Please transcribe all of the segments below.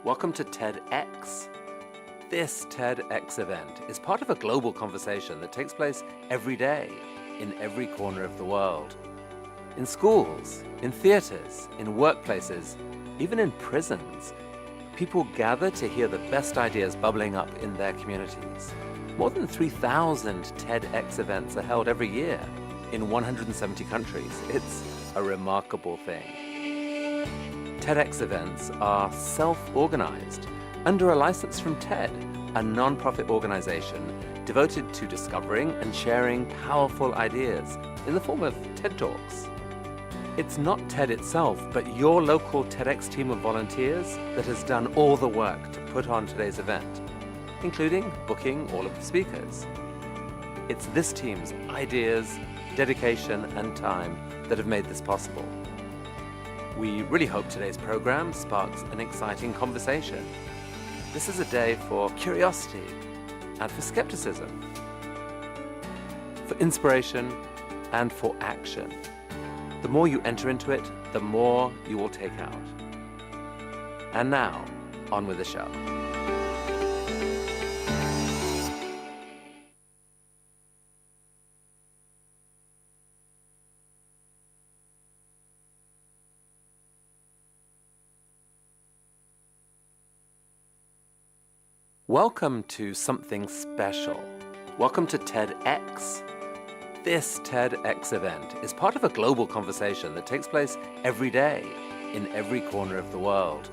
Welcome to TEDx. This TEDx event is part of a global conversation that takes place every day in every corner of the world. In schools, in theaters, in workplaces, even in prisons, people gather to hear the best ideas bubbling up in their communities. More than 3,000 TEDx events are held every year in 170 countries. It's a remarkable thing. TEDx events are self-organized under a license from TED, a non-profit organization devoted to discovering and sharing powerful ideas in the form of TED Talks. It's not TED itself, but your local TEDx team of volunteers that has done all the work to put on today's event, including booking all of the speakers. It's this team's ideas, dedication, and time that have made this possible. We really hope today's program sparks an exciting conversation. This is a day for curiosity and for skepticism, for inspiration and for action. The more you enter into it, the more you will take out. And now, on with the show. Welcome to something special. Welcome to TEDx. This TEDx event is part of a global conversation that takes place every day in every corner of the world.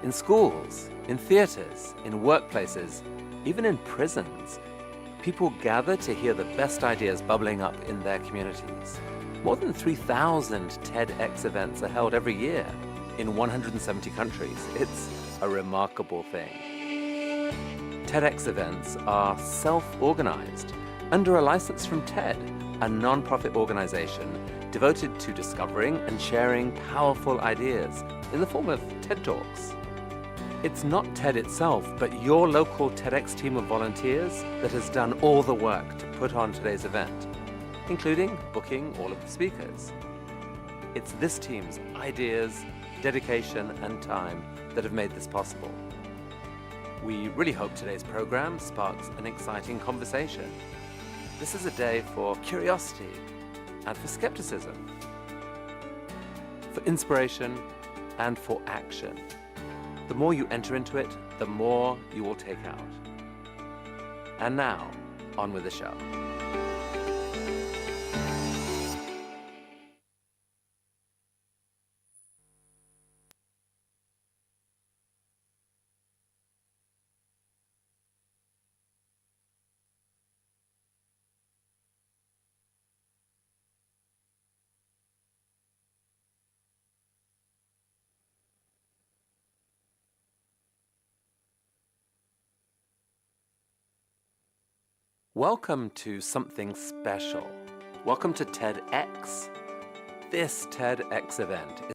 In schools, in theaters, in workplaces, even in prisons, people gather to hear the best ideas bubbling up in their communities. More than 3,000 TEDx events are held every year in 170 countries. It's a remarkable thing. TEDx events are self-organized under a license from TED, a non-profit organization devoted to discovering and sharing powerful ideas in the form of TED Talks. It's not TED itself, but your local TEDx team of volunteers that has done all the work to put on today's event, including booking all of the speakers. It's this team's ideas, dedication, and time that have made this possible. We really hope today's program sparks an exciting conversation. This is a day for curiosity and for skepticism, for inspiration and for action. The more you enter into it, the more you will take out. And now, on with the show. Welcome to something special. Welcome to TEDx. This TEDx event is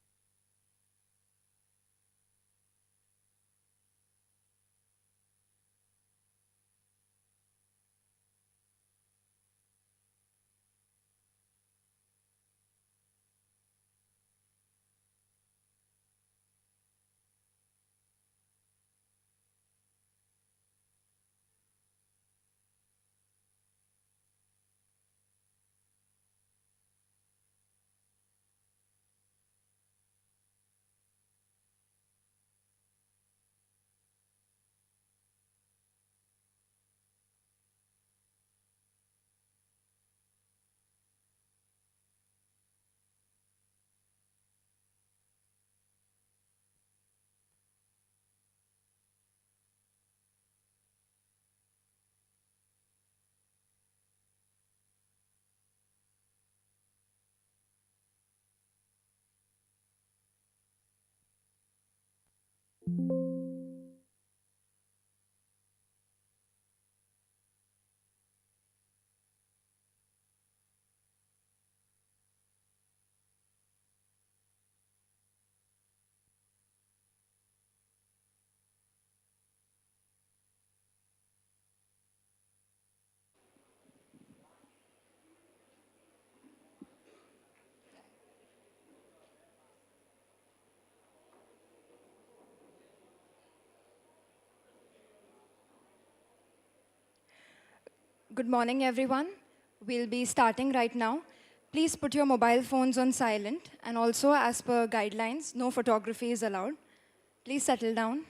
Good morning, everyone. We'll be starting right now. Please put your mobile phones on silent, and also, as per guidelines, no photography is allowed. Please settle down.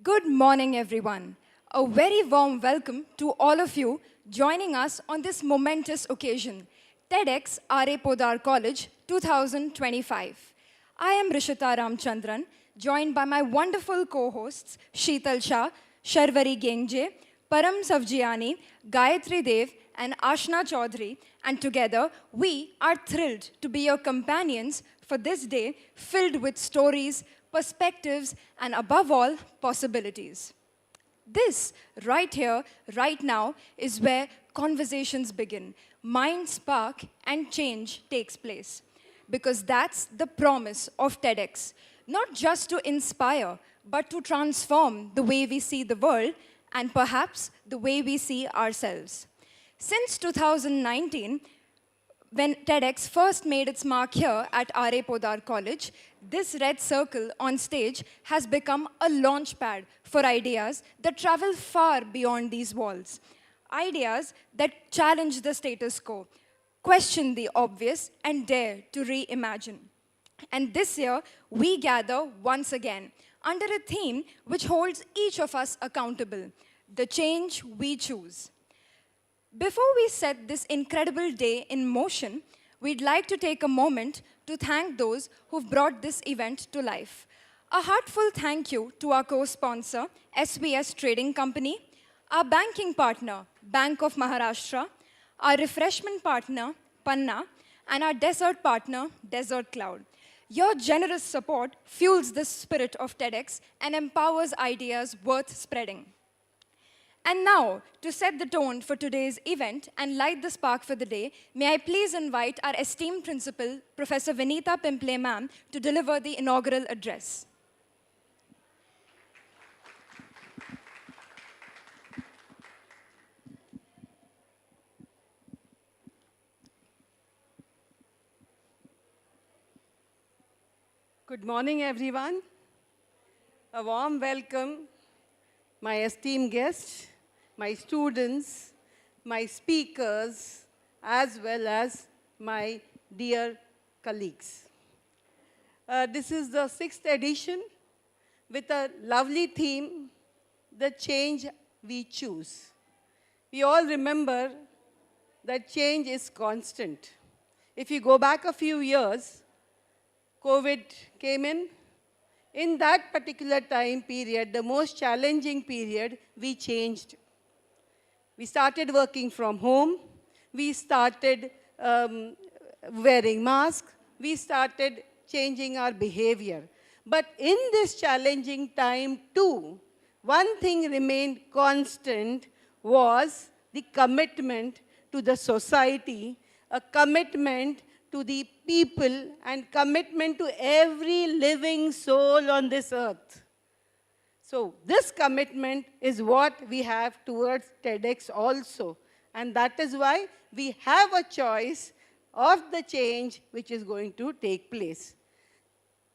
Good morning, everyone. A very warm welcome to all of you joining us on this momentous occasion, TEDxRAPodarCollege 2025. I am Rishita Ramchandran, joined by my wonderful co-hosts Sheetal Shah, Sharvari Gengje, Param Savjiani, Gayatri Dev, and Ashna Chaudhary, and together we are thrilled to be your companions for this day filled with stories, perspectives, and above all, possibilities. This, right here, right now, is where conversations begin, mind spark, and change takes place. Because that's the promise of TEDx, not just to inspire, but to transform the way we see the world and perhaps the way we see ourselves. Since 2019, when TEDx first made its mark here at R.A. Podar College, this red circle on stage has become a launchpad for ideas that travel far beyond these walls. Ideas that challenge the status quo, question the obvious, and dare to reimagine. And this year, we gather once again under a theme which holds each of us accountable, the change we choose. Before we set this incredible day in motion, we'd like to take a moment to thank those who've brought this event to life. A heartfelt thank you to our co-sponsor, SBS Trading Company, our banking partner, Bank of Maharashtra, our refreshment partner, Panna, and our dessert partner, Desert Cloud. Your generous support fuels the spirit of TEDx and empowers ideas worth spreading. And now, to set the tone for today's event and light the spark for the day, may I please invite our esteemed principal, Professor Vinita Pimple ma'am, to deliver the inaugural address. Good morning, everyone. A warm welcome, my esteemed guests, my students, my speakers, as well as my dear colleagues. This is the 6th edition with a lovely theme, the change we choose. We all remember that change is constant. If you go back a few years, COVID came in. In that particular time period, the most challenging period, we changed. We started working from home. We started wearing masks. We started changing our behavior. But in this challenging time too, one thing remained constant was the commitment to the society, a commitment to the people, and commitment to every living soul on this earth. So this commitment is what we have towards TEDx also. And that is why we have a choice of the change which is going to take place.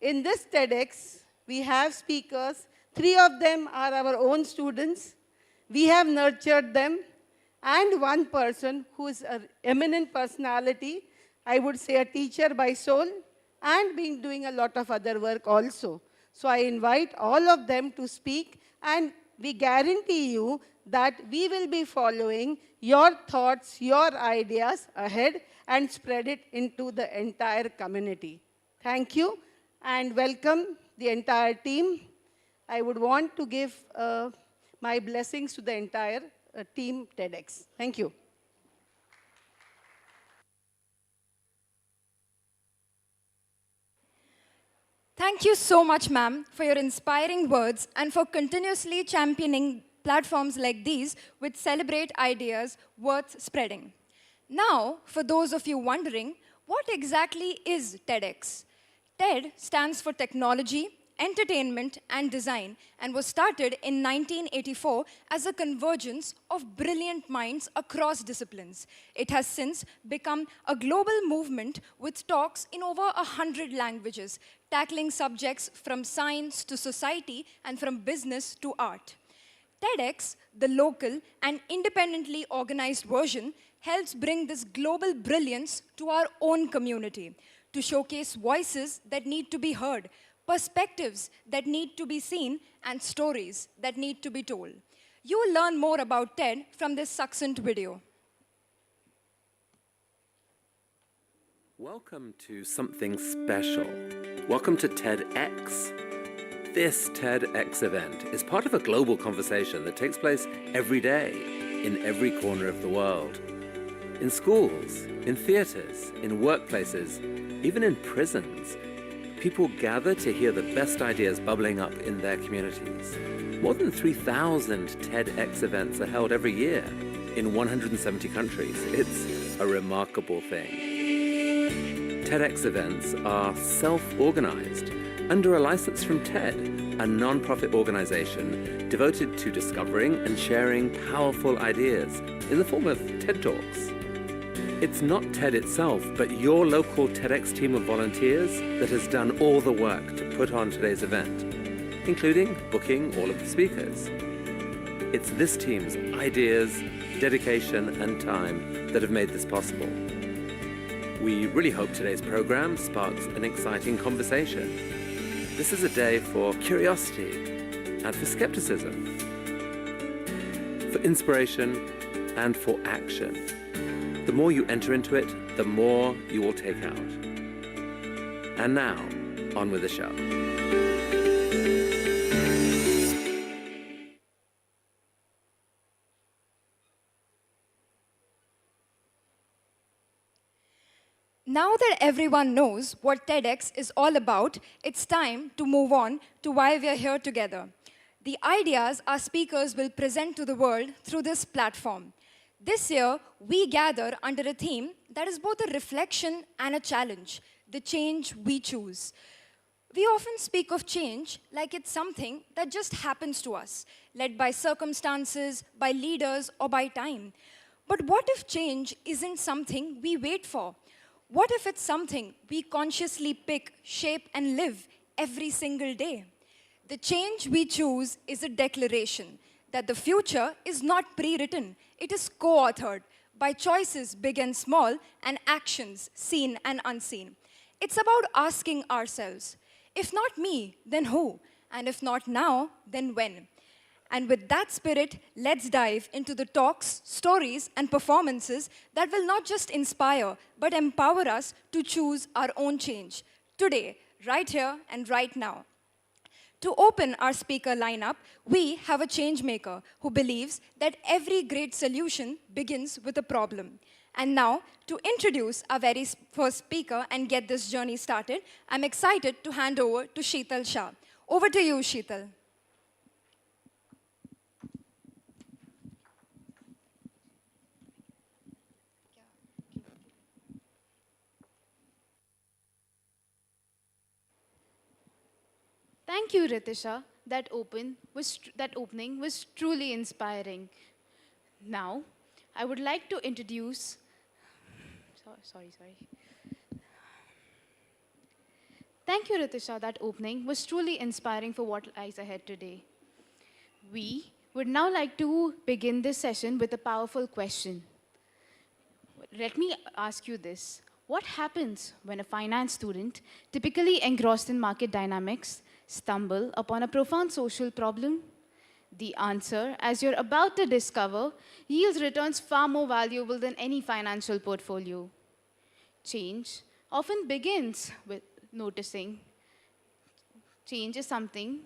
In this TEDx, we have speakers. 3 of them are our own students. We have nurtured them. And one person who is an eminent personality, I would say a teacher by soul, and been doing a lot of other work also. So I invite all of them to speak, and we guarantee you that we will be following your thoughts, your ideas ahead, and spread it into the entire community. Thank you, and welcome the entire team. I would want to give my blessings to the entire team TEDx. Thank you. Thank you so much, ma'am, for your inspiring words and for continuously championing platforms like these which celebrate ideas worth spreading. Now, for those of you wondering, What exactly is TEDx? TED stands for Technology, Entertainment, and Design and was started in 1984 as a convergence of brilliant minds across disciplines. It has since become a global movement with talks in over 100 languages, tackling subjects from science to society and from business to art. TEDx, the local and independently organized version, helps bring this global brilliance to our own community to showcase voices that need to be heard, perspectives that need to be seen, and stories that need to be told. You will learn more about TED from this succinct video. Welcome to something special. Welcome to TEDx. This TEDx event is part of a global conversation that takes place every day in every corner of the world. In schools, in theaters, in workplaces, even in prisons, people gather to hear the best ideas bubbling up in their communities. More than 3,000 TEDx events are held every year in 170 countries. It's a remarkable thing. TEDx events are self-organized under a license from TED, a non-profit organization devoted to discovering and sharing powerful ideas in the form of TED Talks. It's not TED itself, but your local TEDx team of volunteers that has done all the work to put on today's event, including booking all of the speakers. It's this team's ideas, dedication, and time that have made this possible. We really hope today's program sparks an exciting conversation. This is a day for curiosity and for skepticism, for inspiration and for action. The more you enter into it, the more you will take out. And now, on with the show. Now that everyone knows what TEDx is all about, it's time to move on to why we are here together. The ideas our speakers will present to the world through this platform. This year, we gather under a theme that is both a reflection and a challenge, the change we choose. We often speak of change like it's something that just happens to us, led by circumstances, by leaders, or by time. But what if change isn't something we wait for? What if it's something we consciously pick, shape, and live every single day? The change we choose is a declaration that the future is not pre-written, it is co-authored by choices big and small and actions seen and unseen. It's about asking ourselves, if not me, then who? And if not now, then when? And with that spirit, let's dive into the talks, stories, and performances that will not just inspire, but empower us to choose our own change. Today, right here and right now. To open our speaker lineup, we have a change maker who believes that every great solution begins with a problem. And now, to introduce our very first speaker and get this journey started, I'm excited to hand over to Sheetal Shah. Over to you, Sheetal. Thank you, Ritisha. That opening was truly inspiring. Now, I would like to introduce. Sorry. Thank you, Ritisha. That opening was truly inspiring for what lies ahead today. We would now like to begin this session with a powerful question. Let me ask you this. What happens when a finance student, typically engrossed in market dynamics, stumble upon a profound social problem? The answer, as you're about to discover, yields returns far more valuable than any financial portfolio. Change often begins with noticing. Change is something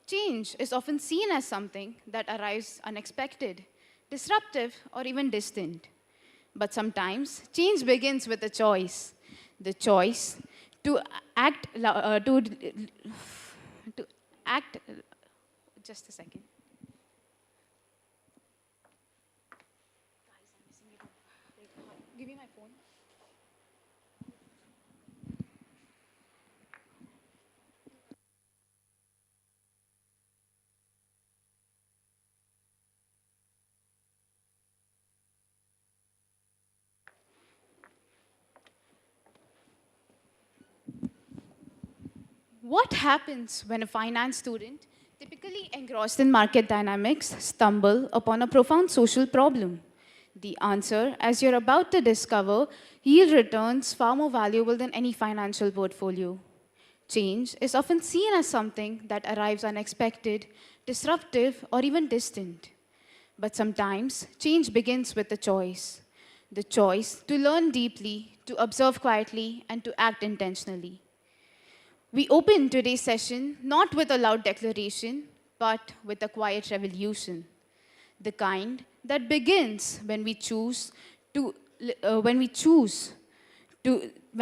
Change is often seen as something that arrives unexpected, disruptive, or even distant. But sometimes, change begins with a choice. The choice to act, just a second. What happens when a finance student, typically engrossed in market dynamics, stumble upon a profound social problem? The answer, as you're about to discover, yield returns far more valuable than any financial portfolio. Change is often seen as something that arrives unexpected, disruptive, or even distant. But sometimes, change begins with a choice. The choice to learn deeply, to observe quietly, and to act intentionally. We open today's session not with a loud declaration, but with a quiet revolution. The kind that begins when we choose to, when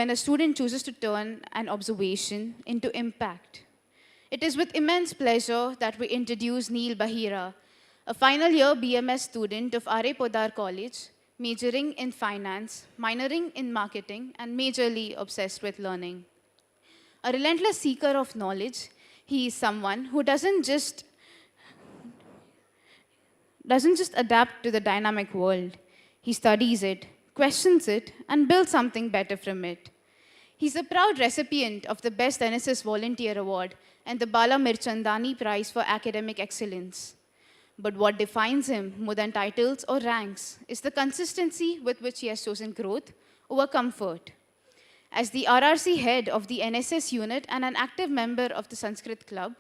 a student chooses to turn an observation into impact. It is with immense pleasure that we introduce Neil Bahira, a final year BMS student of TEDxRAPodarCollege, majoring in finance, minoring in marketing, and majorly obsessed with learning. A relentless seeker of knowledge, he is someone who doesn't just adapt to the dynamic world. He studies it, questions it, and builds something better from it. He's a proud recipient of the Best NSS Volunteer Award and the Bala Mirchandani Prize for Academic Excellence. But what defines him more than titles or ranks is the consistency with which he has chosen growth over comfort. As the RRC head of the NSS unit and an active member of the Sanskrit Club,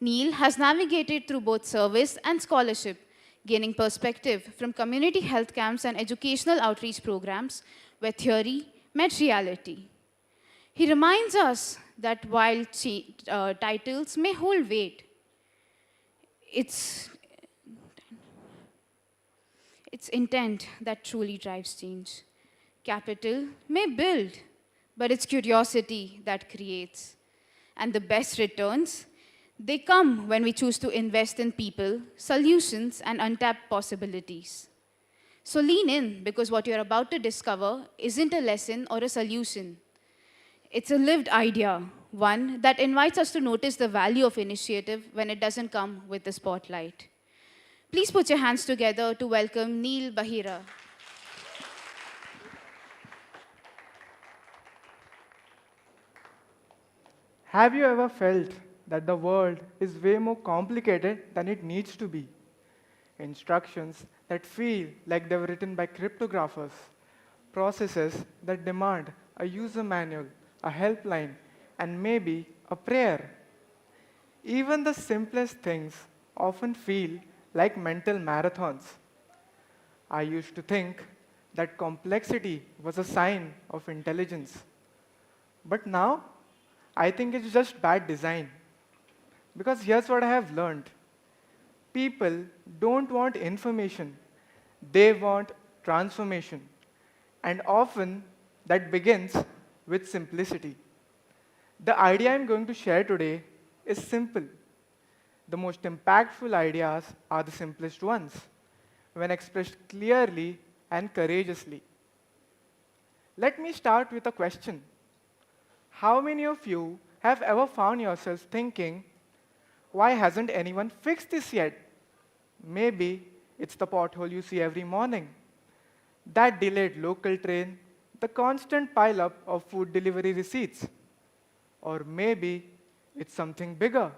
Neil has navigated through both service and scholarship, gaining perspective from community health camps and educational outreach programs where theory met reality. He reminds us that while titles may hold weight, it's intent that truly drives change. Capital may build, but it's curiosity that creates. And the best returns, they come when we choose to invest in people, solutions, and untapped possibilities. So lean in, because what you're about to discover isn't a lesson or a solution. It's a lived idea, one that invites us to notice the value of initiative when it doesn't come with the spotlight. Please put your hands together to welcome Neil Bahira. Have you ever felt that the world is way more complicated than it needs to be? Instructions that feel like they were written by cryptographers, processes that demand a user manual, a helpline, and maybe a prayer. Even the simplest things often feel like mental marathons. I used to think that complexity was a sign of intelligence. But now, I think it's just bad design. Because here's what I have learned. People don't want information, they want transformation. And often, that begins with simplicity. The idea I'm going to share today is simple. The most impactful ideas are the simplest ones, when expressed clearly and courageously. Let me start with a question. How many of you have ever found yourselves thinking, why hasn't anyone fixed this yet? Maybe it's the pothole you see every morning, that delayed local train, the constant pileup of food delivery receipts. Or maybe it's something bigger,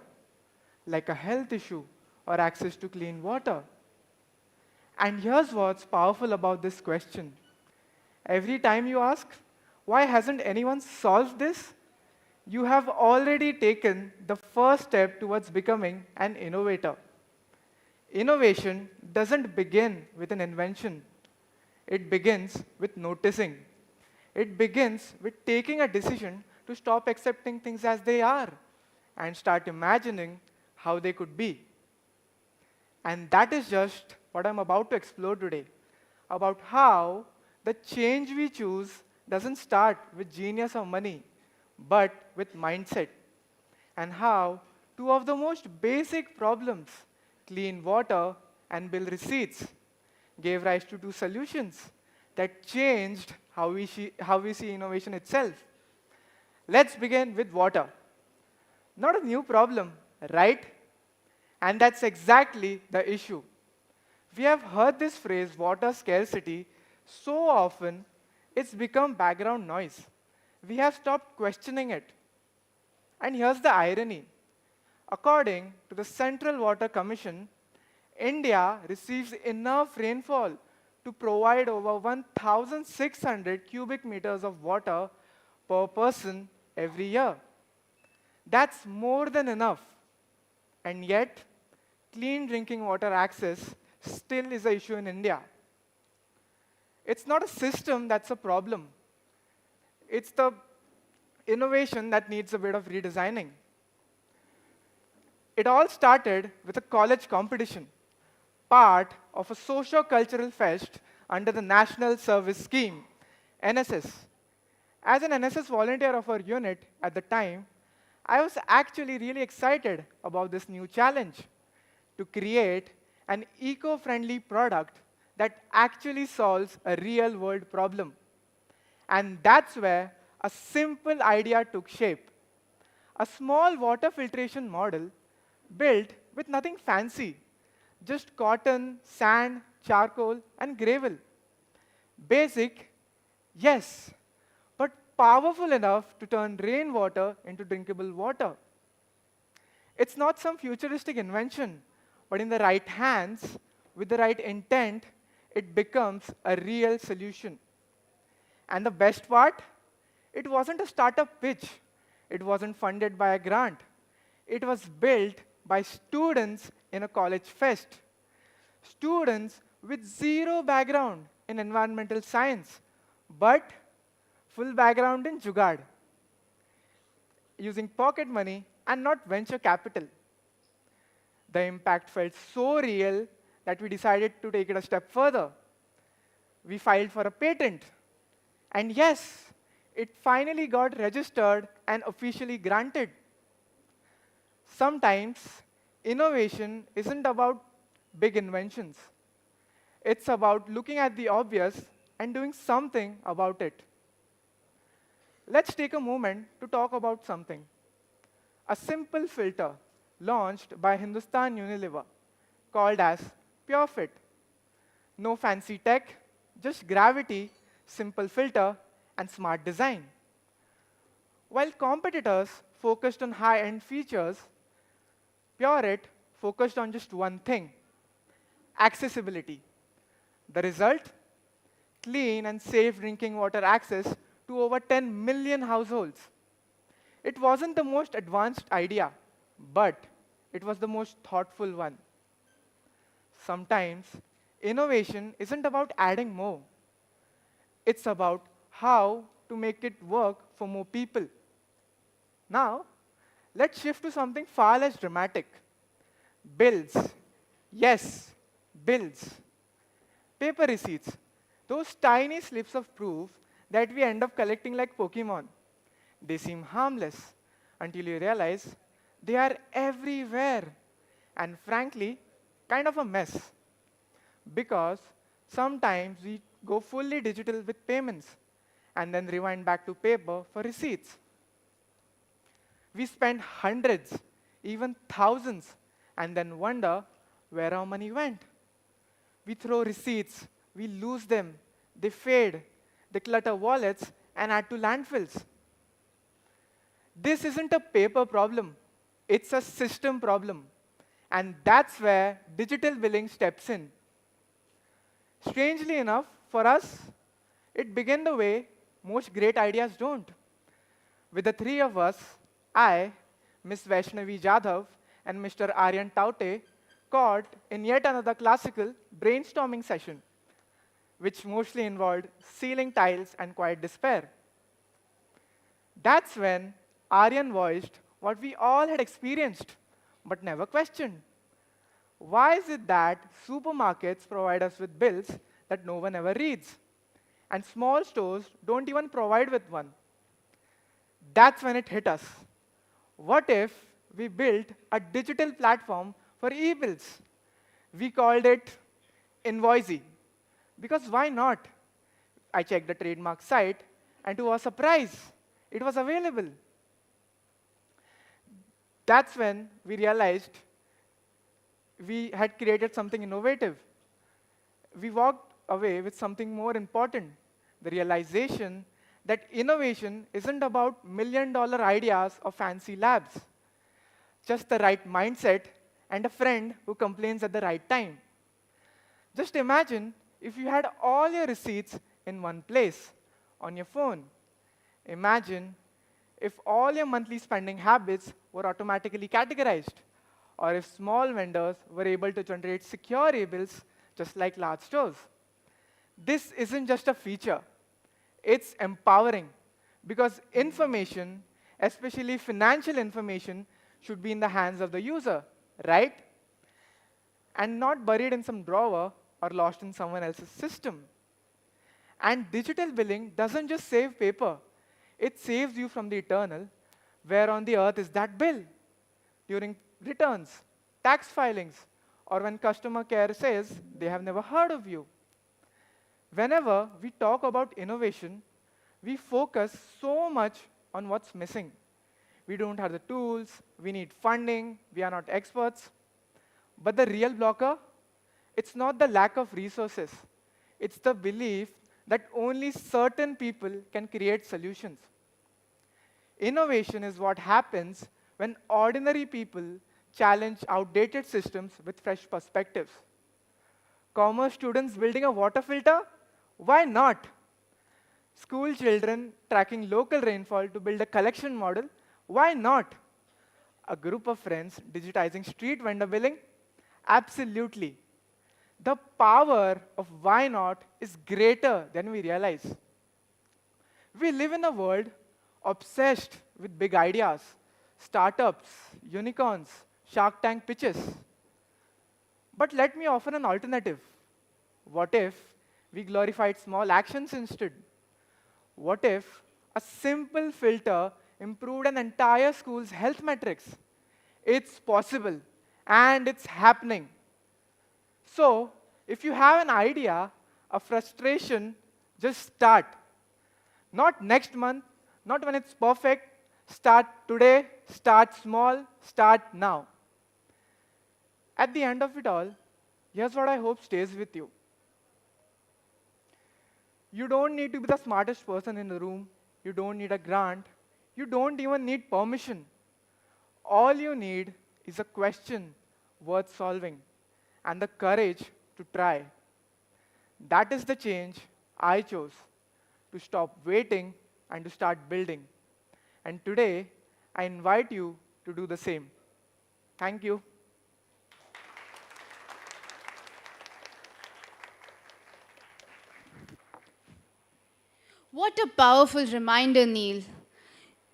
like a health issue or access to clean water. And here's what's powerful about this question. Every time you ask, why hasn't anyone solved this? You have already taken the first step towards becoming an innovator. Innovation doesn't begin with an invention. It begins with noticing. It begins with taking a decision to stop accepting things as they are and start imagining how they could be. And that is just what I'm about to explore today, about how the change we choose doesn't start with genius or money, but with mindset, and how two of the most basic problems, clean water and bill receipts, gave rise to two solutions that changed how we see innovation itself. Let's begin with water. Not a new problem, right? And that's exactly the issue. We have heard this phrase, water scarcity, so often it's become background noise. We have stopped questioning it. And here's the irony. According to the Central Water Commission, India receives enough rainfall to provide over 1,600 cubic meters of water per person every year. That's more than enough. And yet, clean drinking water access still is an issue in India. It's not a system that's a problem. It's the innovation that needs a bit of redesigning. It all started with a college competition, part of a socio-cultural fest under the National Service Scheme, NSS. As an NSS volunteer of our unit at the time, I was actually really excited about this new challenge to create an eco-friendly product that actually solves a real-world problem. And that's where a simple idea took shape. A small water filtration model built with nothing fancy, just cotton, sand, charcoal, and gravel. Basic, yes, but powerful enough to turn rainwater into drinkable water. It's not some futuristic invention, but in the right hands, with the right intent, it becomes a real solution. And the best part? It wasn't a startup pitch. It wasn't funded by a grant. It was built by students in a college fest. Students with zero background in environmental science, but full background in jugaad, using pocket money and not venture capital. The impact felt so real that we decided to take it a step further. We filed for a patent. And yes, it finally got registered and officially granted. Sometimes, innovation isn't about big inventions. It's about looking at the obvious and doing something about it. Let's take a moment to talk about something. A simple filter launched by Hindustan Unilever called as PureFit. No fancy tech, just gravity, simple filter, and smart design. While competitors focused on high-end features, PureFit focused on just one thing: accessibility. The result? Clean and safe drinking water access to over 10 million households. It wasn't the most advanced idea, but it was the most thoughtful one. Sometimes, innovation isn't about adding more. It's about how to make it work for more people. Now, let's shift to something far less dramatic. Bills. Yes, bills. Paper receipts. Those tiny slips of proof that we end up collecting like Pokemon. They seem harmless until you realize they are everywhere. And frankly, kind of a mess. Because sometimes we go fully digital with payments and then rewind back to paper for receipts. We spend hundreds, even thousands, and then wonder where our money went. We throw receipts, we lose them, they fade, they clutter wallets and add to landfills. This isn't a paper problem, it's a system problem. And that's where digital billing steps in. Strangely enough, for us, it began the way most great ideas don't. With the three of us, I, Ms. Vaishnavi Jadhav, and Mr. Aryan Taute, caught in yet another classical brainstorming session, which mostly involved ceiling tiles and quiet despair. That's when Aryan voiced what we all had experienced, but never questioned. Why is it that supermarkets provide us with bills that no one ever reads, and small stores don't even provide with one? That's when it hit us. What if we built a digital platform for e-bills? We called it Invoicey. Because why not? I checked the trademark site, and to our surprise, it was available. That's when we realized we had created something innovative. We walked away with something more important, the realization that innovation isn't about million-dollar ideas or fancy labs, just the right mindset and a friend who complains at the right time. Just imagine if you had all your receipts in one place on your phone. Imagine if all your monthly spending habits were automatically categorized, or if small vendors were able to generate secure e-bills just like large stores. This isn't just a feature, it's empowering, because information, especially financial information, should be in the hands of the user, right? And not buried in some drawer or lost in someone else's system. And digital billing doesn't just save paper, it saves you from the eternal, where on the earth is that bill? During returns, tax filings, or when customer care says they have never heard of you. Whenever we talk about innovation, we focus so much on what's missing. We don't have the tools, we need funding, we are not experts. But the real blocker, it's not the lack of resources. It's the belief that only certain people can create solutions. Innovation is what happens when ordinary people challenge outdated systems with fresh perspectives. Commerce students building a water filter? Why not? School children tracking local rainfall to build a collection model? Why not? A group of friends digitizing street vendor billing? Absolutely. The power of why not is greater than we realize. We live in a world obsessed with big ideas, startups, unicorns, Shark Tank pitches. But let me offer an alternative. What if we glorified small actions instead? What if a simple filter improved an entire school's health metrics? It's possible, and it's happening. So, if you have an idea, a frustration, just start. Not next month, not when it's perfect. Start today, start small, start now. At the end of it all, here's what I hope stays with you. You don't need to be the smartest person in the room. You don't need a grant. You don't even need permission. All you need is a question worth solving and the courage to try. That is the change I chose, to stop waiting and to start building. And today, I invite you to do the same. Thank you. What a powerful reminder, Neil.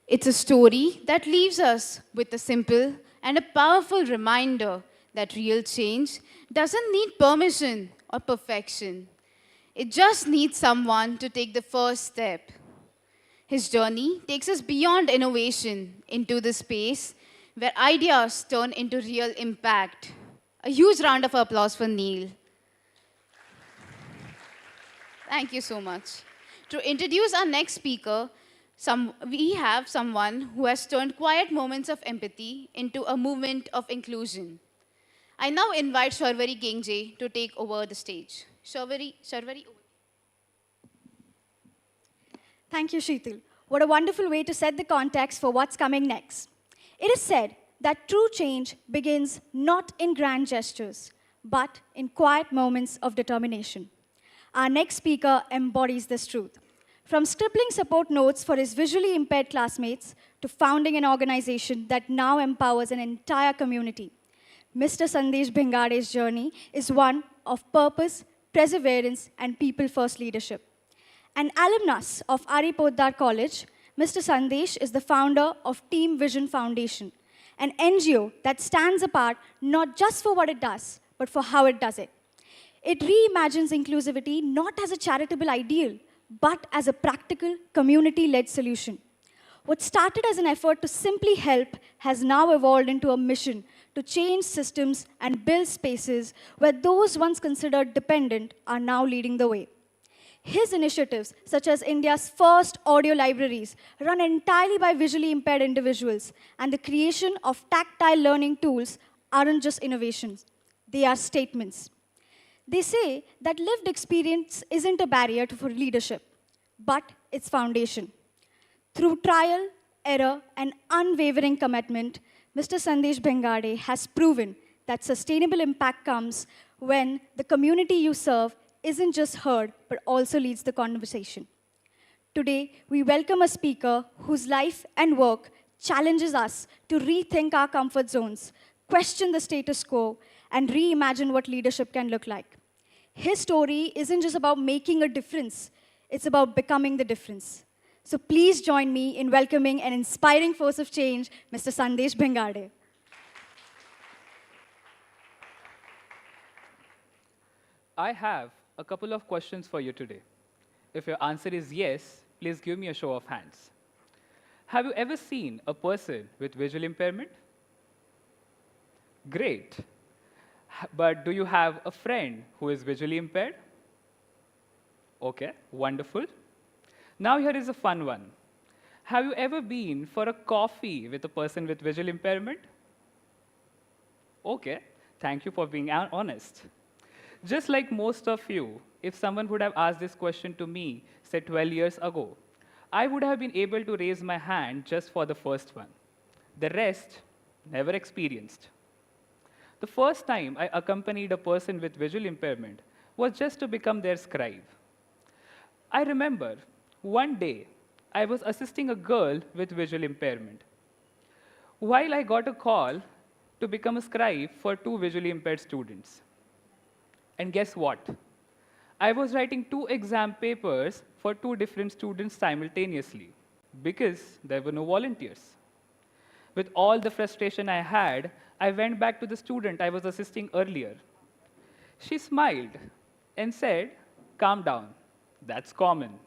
It's a story that leaves us with a simple and a powerful reminder that real change doesn't need permission or perfection. It just needs someone to take the first step. His journey takes us beyond innovation into the space where ideas turn into real impact. A huge round of applause for Neil. Thank you so much. To introduce our next speaker, we have someone who has turned quiet moments of empathy into a movement of inclusion. I now invite Sharvari Gengje to take over the stage. Sharvari. Thank you, Sheetal. What a wonderful way to set the context for what's coming next. It is said that true change begins not in grand gestures, but in quiet moments of determination. Our next speaker embodies this truth. From scribbling support notes for his visually impaired classmates to founding an organization that now empowers an entire community, Mr. Sandesh Bengare's journey is one of purpose, perseverance, and people-first leadership. An alumnus of TEDxRAPodarCollege, Mr. Sandesh is the founder of Team Vision Foundation, an NGO that stands apart not just for what it does, but for how it does it. It reimagines inclusivity not as a charitable ideal, but as a practical, community-led solution. What started as an effort to simply help has now evolved into a mission to change systems and build spaces where those once considered dependent are now leading the way. His initiatives, such as India's first audio libraries, run entirely by visually impaired individuals, and the creation of tactile learning tools aren't just innovations, they are statements. They say that lived experience isn't a barrier for leadership, but its foundation. Through trial, error, and unwavering commitment, Mr. Sandesh Bengare has proven that sustainable impact comes when the community you serve isn't just heard, but also leads the conversation. Today, we welcome a speaker whose life and work challenges us to rethink our comfort zones, question the status quo, and reimagine what leadership can look like. His story isn't just about making a difference, it's about becoming the difference. So please join me in welcoming an inspiring force of change, Mr. Sandesh Bengare. I have a couple of questions for you today. If your answer is yes, please give me a show of hands. Have you ever seen a person with visual impairment? Great. But do you have a friend who is visually impaired? Okay, wonderful. Now here is a fun one. Have you ever been for a coffee with a person with visual impairment? Okay, thank you for being honest. Just like most of you, if someone would have asked this question to me, say 12 years ago, I would have been able to raise my hand just for the first one. The rest, never experienced. The first time I accompanied a person with visual impairment was just to become their scribe. I remember one day I was assisting a girl with visual impairment. While I got a call to become a scribe for 2 visually impaired students. And guess what? I was writing 2 exam papers for 2 different students simultaneously because there were no volunteers. With all the frustration I had, I went back to the student I was assisting earlier. She smiled and said, "Calm down, that's common."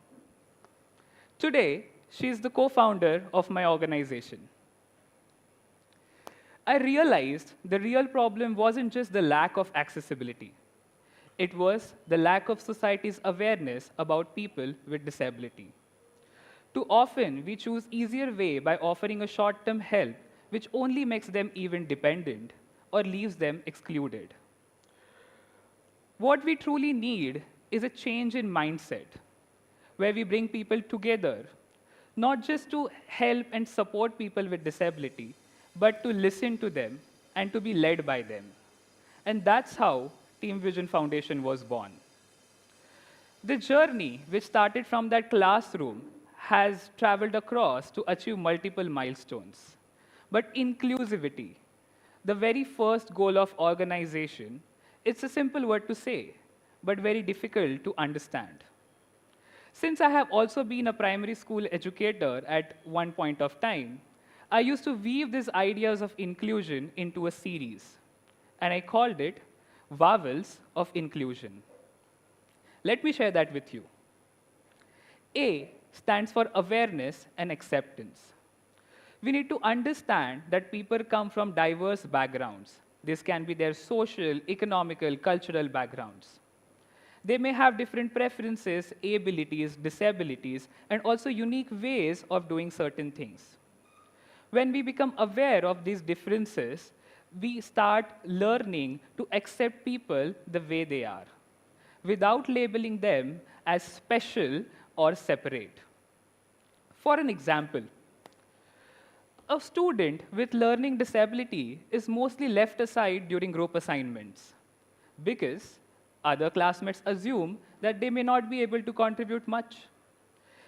Today, she is the co-founder of my organization. I realized the real problem wasn't just the lack of accessibility. It was the lack of society's awareness about people with disability. Too often, we choose easier way by offering a short-term help, which only makes them even dependent or leaves them excluded. What we truly need is a change in mindset, where we bring people together, not just to help and support people with disability, but to listen to them and to be led by them. And that's how Team Vision Foundation was born. The journey, which started from that classroom, has traveled across to achieve multiple milestones. But inclusivity, the very first goal of organization, it's a simple word to say, but very difficult to understand. Since I have also been a primary school educator at one point of time, I used to weave these ideas of inclusion into a series, and I called it Vowels of Inclusion. Let me share that with you. A stands for awareness and acceptance. We need to understand that people come from diverse backgrounds. This can be their social, economical, cultural backgrounds. They may have different preferences, abilities, disabilities, and also unique ways of doing certain things. When we become aware of these differences, we start learning to accept people the way they are, without labeling them as special or separate. For an example, a student with learning disability is mostly left aside during group assignments because other classmates assume that they may not be able to contribute much.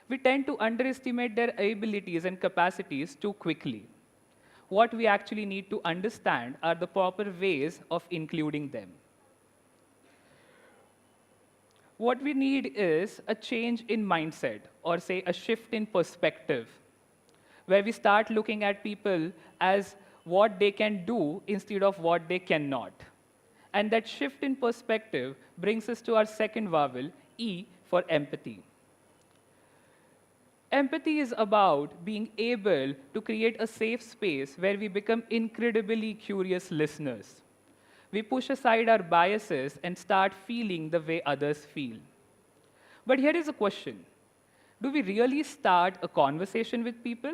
We tend to underestimate their abilities and capacities too quickly. What we actually need to understand are the proper ways of including them. What we need is a change in mindset, or say a shift in perspective, where we start looking at people as what they can do instead of what they cannot. And that shift in perspective brings us to our second vowel, E, for empathy. Empathy is about being able to create a safe space where we become incredibly curious listeners. We push aside our biases and start feeling the way others feel. But here is a question. Do we really start a conversation with people?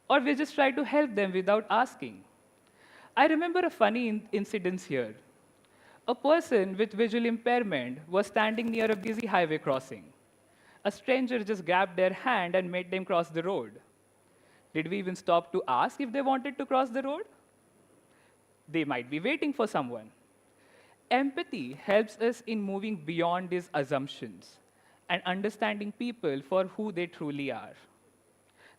Or we just try to help them without asking? I remember a funny incident here. A person with visual impairment was standing near a busy highway crossing. a stranger just grabbed their hand and made them cross the road. Did we even stop to ask if they wanted to cross the road? They might be waiting for someone. Empathy helps us in moving beyond these assumptions and understanding people for who they truly are.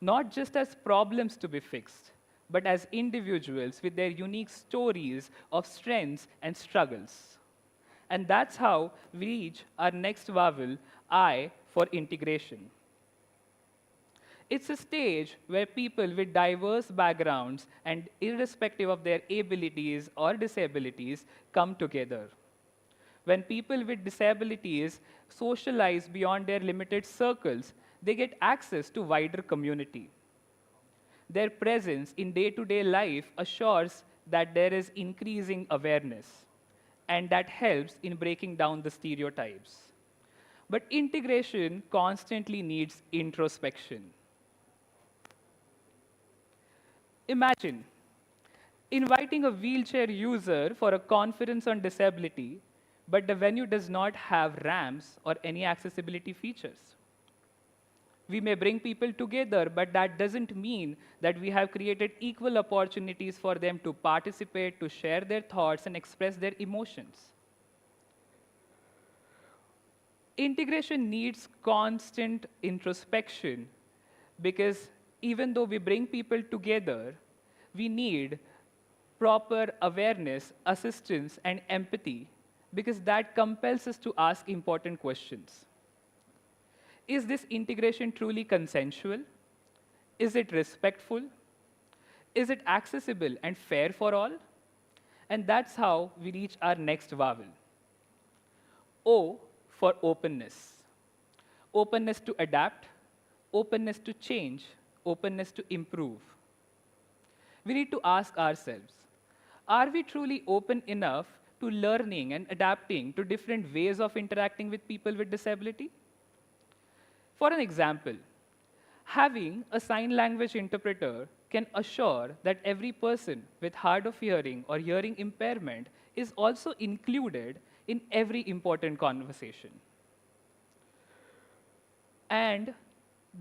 Not just as problems to be fixed, but as individuals with their unique stories of strengths and struggles. And that's how we reach our next vowel, I, for integration. It's a stage where people with diverse backgrounds and irrespective of their abilities or disabilities come together. When people with disabilities socialize beyond their limited circles, they get access to wider community. Their presence in day-to-day life assures that there is increasing awareness, and that helps in breaking down the stereotypes. But integration constantly needs introspection. Imagine inviting a wheelchair user for a conference on disability, but the venue does not have ramps or any accessibility features. We may bring people together, but that doesn't mean that we have created equal opportunities for them to participate, to share their thoughts, and express their emotions. Integration needs constant introspection because even though we bring people together, we need proper awareness, assistance, and empathy because that compels us to ask important questions. Is this integration truly consensual? Is it respectful? Is it accessible and fair for all? And that's how we reach our next vowel. O for openness. Openness to adapt, openness to change, openness to improve. We need to ask ourselves, are we truly open enough to learning and adapting to different ways of interacting with people with disability? For an example, having a sign language interpreter can assure that every person with hard of hearing or hearing impairment is also included in every important conversation. And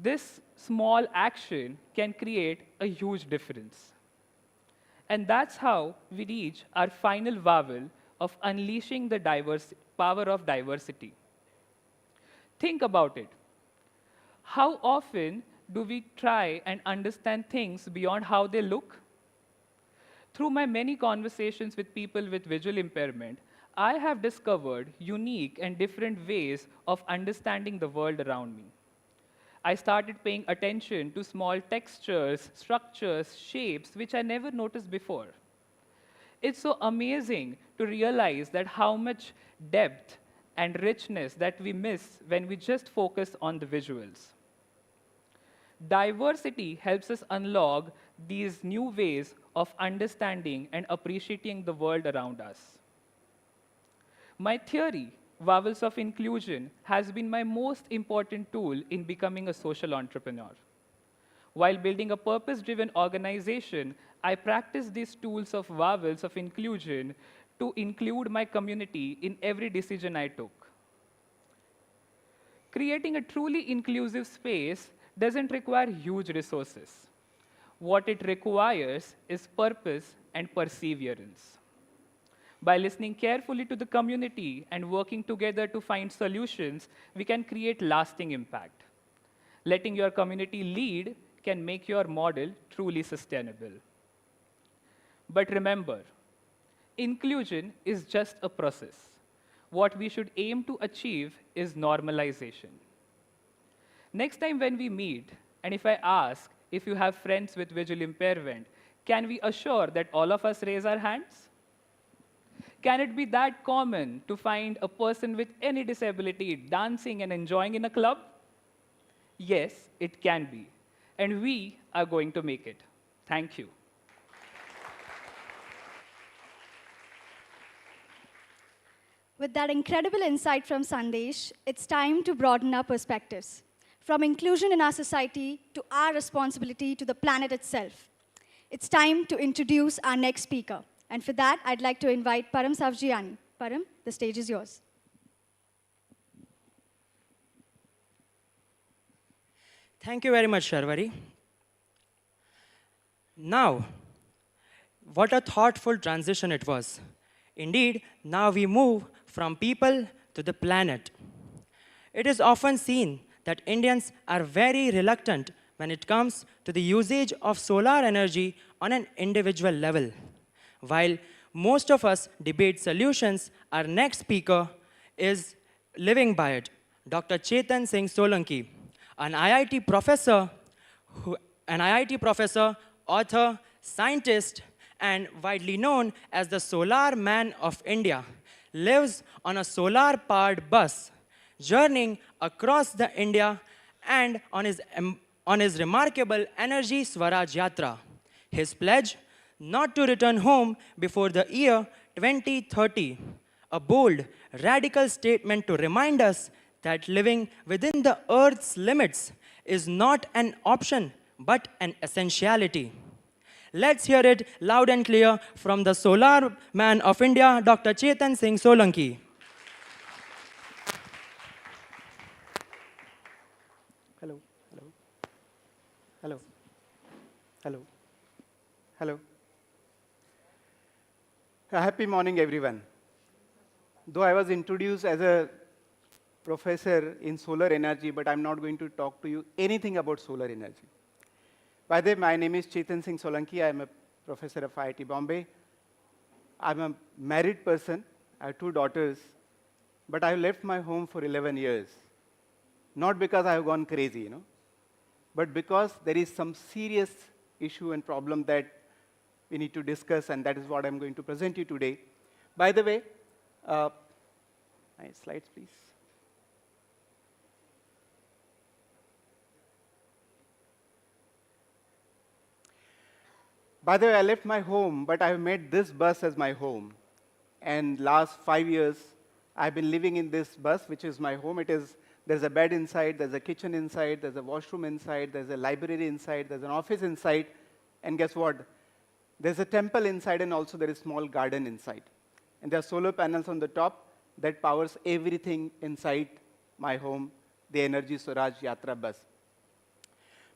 this small action can create a huge difference. And that's how we reach our final vowel of unleashing the power of diversity. Think about it. How often do we try and understand things beyond how they look? Through my many conversations with people with visual impairment, I have discovered unique and different ways of understanding the world around me. I started paying attention to small textures, structures, shapes, which I never noticed before. It's so amazing to realize that how much depth and richness that we miss when we just focus on the visuals. Diversity helps us unlock these new ways of understanding and appreciating the world around us. My theory, Vowels of Inclusion, has been my most important tool in becoming a social entrepreneur. While building a purpose-driven organization, I practice these tools of Vowels of Inclusion to include my community in every decision I took. Creating a truly inclusive space doesn't require huge resources. What it requires is purpose and perseverance. By listening carefully to the community and working together to find solutions, we can create lasting impact. Letting your community lead can make your model truly sustainable. But remember, inclusion is just a process. What we should aim to achieve is normalization. Next time when we meet, and if I ask if you have friends with visual impairment, can we assure that all of us raise our hands? Can it be that common to find a person with any disability dancing and enjoying in a club? Yes, it can be. And we are going to make it. Thank you. With that incredible insight from Sandesh, it's time to broaden our perspectives. From inclusion in our society to our responsibility to the planet itself. It's time to introduce our next speaker. And for that, I'd like to invite Param Savjiani. Param, the stage is yours. Thank you very much, Sharvari. Now, what a thoughtful transition it was. Indeed, now we move from people to the planet. It is often seen that Indians are very reluctant when it comes to the usage of solar energy on an individual level. While most of us debate solutions, our next speaker is living by it, Dr. Chetan Singh Solanki, an IIT professor, author, scientist, and widely known as the Solar Man of India, lives on a solar-powered bus, journeying across the India and on his remarkable Energy Swaraj Yatra. His pledge, not to return home before the year 2030, a bold, radical statement to remind us that living within the Earth's limits is not an option, but an essentiality. Let's hear it loud and clear from the Solar Man of India, Dr. Chetan Singh Solanki. Hello, hello, hello, hello, hello. A happy morning, everyone. Though I was introduced as a professor in solar energy, but I'm not going to talk to you anything about solar energy. By the way, my name is Chetan Singh Solanki. I'm a professor of IIT Bombay. I'm a married person. I have 2 daughters, but I've left my home for 11 years. Not because I have gone crazy, but because there is some serious issue and problem that we need to discuss, and that is what I'm going to present you today. By the way, nice slides, please. By the way, I left my home, but I've made this bus as my home. And last 5 years, I've been living in this bus, which is my home. There's a bed inside, there's a kitchen inside, there's a washroom inside, there's a library inside, there's an office inside, and guess what? There's a temple inside, and also there is a small garden inside. And there are solar panels on the top that powers everything inside my home, the Energy Swaraj Yatra bus.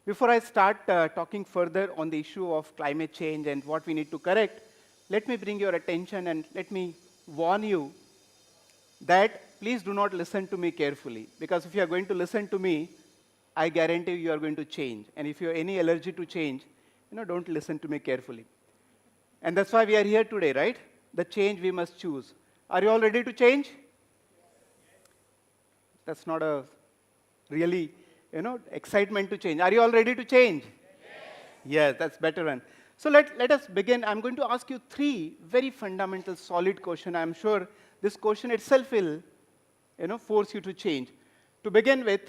Before I start talking further on the issue of climate change and what we need to correct, let me bring your attention and let me warn you that please do not listen to me carefully. Because if you are going to listen to me, I guarantee you are going to change. And if you have any allergy to change, don't listen to me carefully. And that's why we are here today, right? The change we must choose. Are you all ready to change? That's not a really excitement to change. Are you all ready to change? Yes, that's better one. So let us begin. I'm going to ask you 3 very fundamental, solid questions. I'm sure this question itself will, force you to change. To begin with,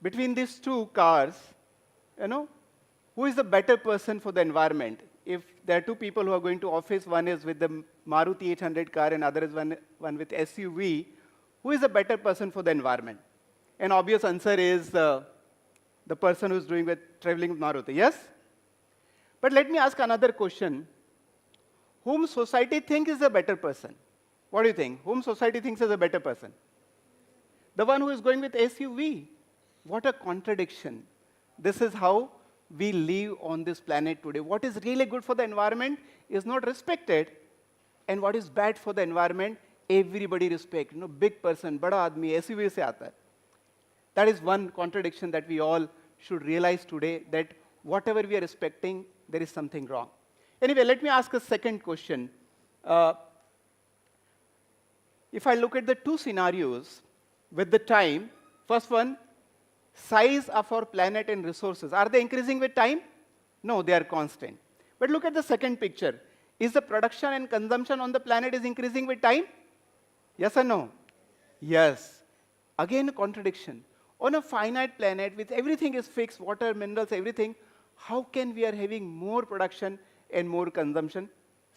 between these 2 cars, who is the better person for the environment? If there are 2 people who are going to office, one is with the Maruti 800 car and other is one with SUV, who is the better person for the environment? An obvious answer is the person who's doing with traveling with Maruti, yes? But let me ask another question. Whom society thinks is a better person? What do you think? Whom society thinks is a better person? The one who is going with SUV. What a contradiction. This is how we live on this planet today. What is really good for the environment is not respected, and what is bad for the environment, everybody respect. Big person, bada aadmi, SUV se aata hai. That is one contradiction that we all should realize today, that whatever we are respecting, there is something wrong. Anyway, let me ask a second question. If I look at the 2 scenarios with the time, first one, size of our planet and resources, are they increasing with time? No, they are constant. But look at the second picture. Is the production and consumption on the planet is increasing with time? Yes or no? Yes. Again, a contradiction. On a finite planet, with everything is fixed, water, minerals, everything, how can we are having more production and more consumption?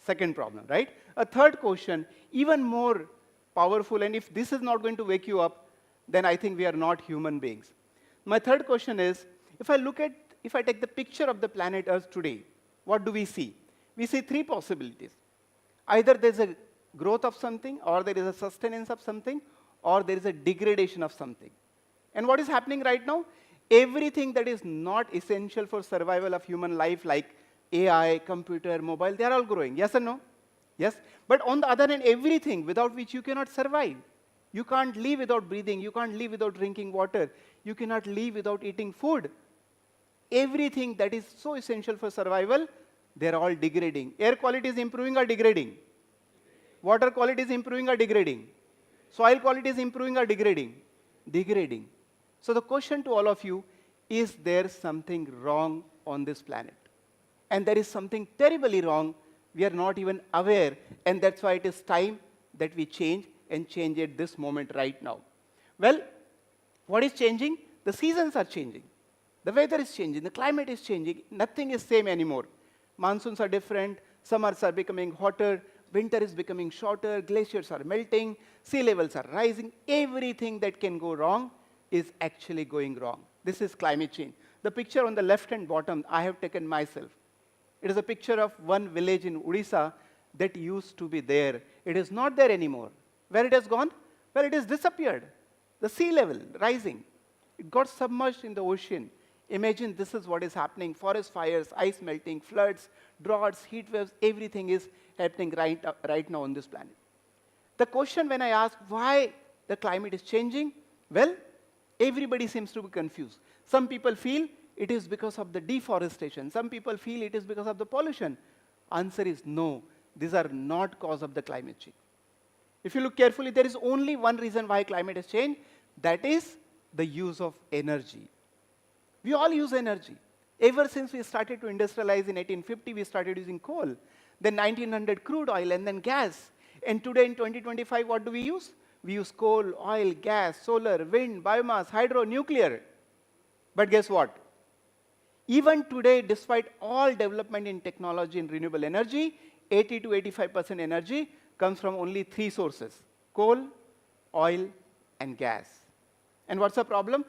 Second problem, right? A third question, even more powerful, and if this is not going to wake you up, then I think we are not human beings. My third question is, if I take the picture of the planet Earth today, what do we see? We see 3 possibilities. Either there's a growth of something, or there is a sustenance of something, or there is a degradation of something. And what is happening right now? Everything that is not essential for survival of human life, like AI, computer, mobile, they are all growing. Yes or no? Yes? But on the other hand, everything without which you cannot survive. You can't live without breathing. You can't live without drinking water. You cannot live without eating food. Everything that is so essential for survival, they're all degrading. Air quality is improving or degrading? Water quality is improving or degrading? Soil quality is improving or degrading? Degrading. So the question to all of you, is there something wrong on this planet? And there is something terribly wrong. We are not even aware, and that's why it is time that we change, and change at this moment right now. Well, what is changing? The seasons are changing. The weather is changing. The climate is changing. Nothing is same anymore. Monsoons are different. Summers are becoming hotter. Winter is becoming shorter. Glaciers are melting. Sea levels are rising. Everything that can go wrong is actually going wrong. This is climate change. The picture on the left and bottom, I have taken myself. It is a picture of one village in Odisha that used to be there. It is not there anymore. Where it has gone? Well, it has disappeared. The sea level rising. It got submerged in the ocean. Imagine this is what is happening. Forest fires, ice melting, floods, droughts, heat waves, everything is happening right now on this planet. The question when I ask why the climate is changing, well, everybody seems to be confused. Some people feel it is because of the deforestation. Some people feel it is because of the pollution. Answer is no. These are not cause of the climate change. If you look carefully, there is only one reason why climate has changed. That is the use of energy. We all use energy. Ever since we started to industrialize in 1850, we started using coal. Then 1900, crude oil, and then gas. And today in 2025, what do we use? We use coal, oil, gas, solar, wind, biomass, hydro, nuclear. But guess what? Even today, despite all development in technology and renewable energy, 80 to 85% energy comes from only three sources: coal, oil, and gas. And what's the problem?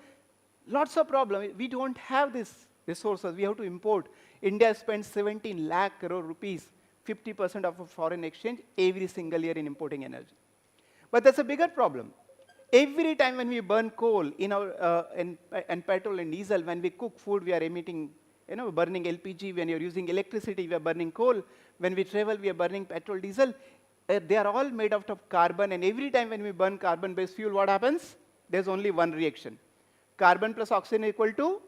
Lots of problem. We don't have these resources. We have to import. India spends 17 lakh crore rupees, 50% of foreign exchange every single year in importing energy. But that's a bigger problem. Every time when we burn coal in our, and petrol and diesel, when we cook food, we are emitting, burning LPG. When you're using electricity, we are burning coal. When we travel, we are burning petrol, diesel. They are all made out of carbon, and every time when we burn carbon-based fuel, what happens? There's only one reaction. Carbon plus oxygen equal to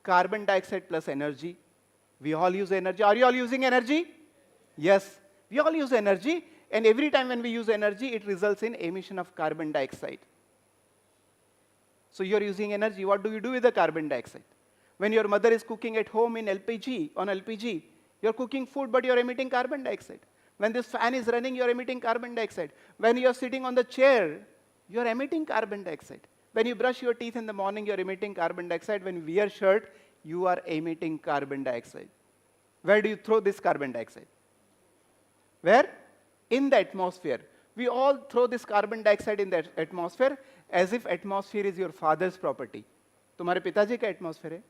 carbon dioxide plus energy. We all use energy. Are you all using energy? Yes. We all use energy, and every time when we use energy, it results in emission of carbon dioxide. So you're using energy. What do you do with the carbon dioxide? When your mother is cooking at home in on LPG, you're cooking food, but you're emitting carbon dioxide. When this fan is running, you're emitting carbon dioxide. When you're sitting on the chair, you're emitting carbon dioxide. When you brush your teeth in the morning, you're emitting carbon dioxide. When you wear a shirt, you are emitting carbon dioxide. Where do you throw this carbon dioxide? Where? In the atmosphere. We all throw this carbon dioxide in the atmosphere as if atmosphere is your father's property. तुम्हारे पिताजी का atmosphere है,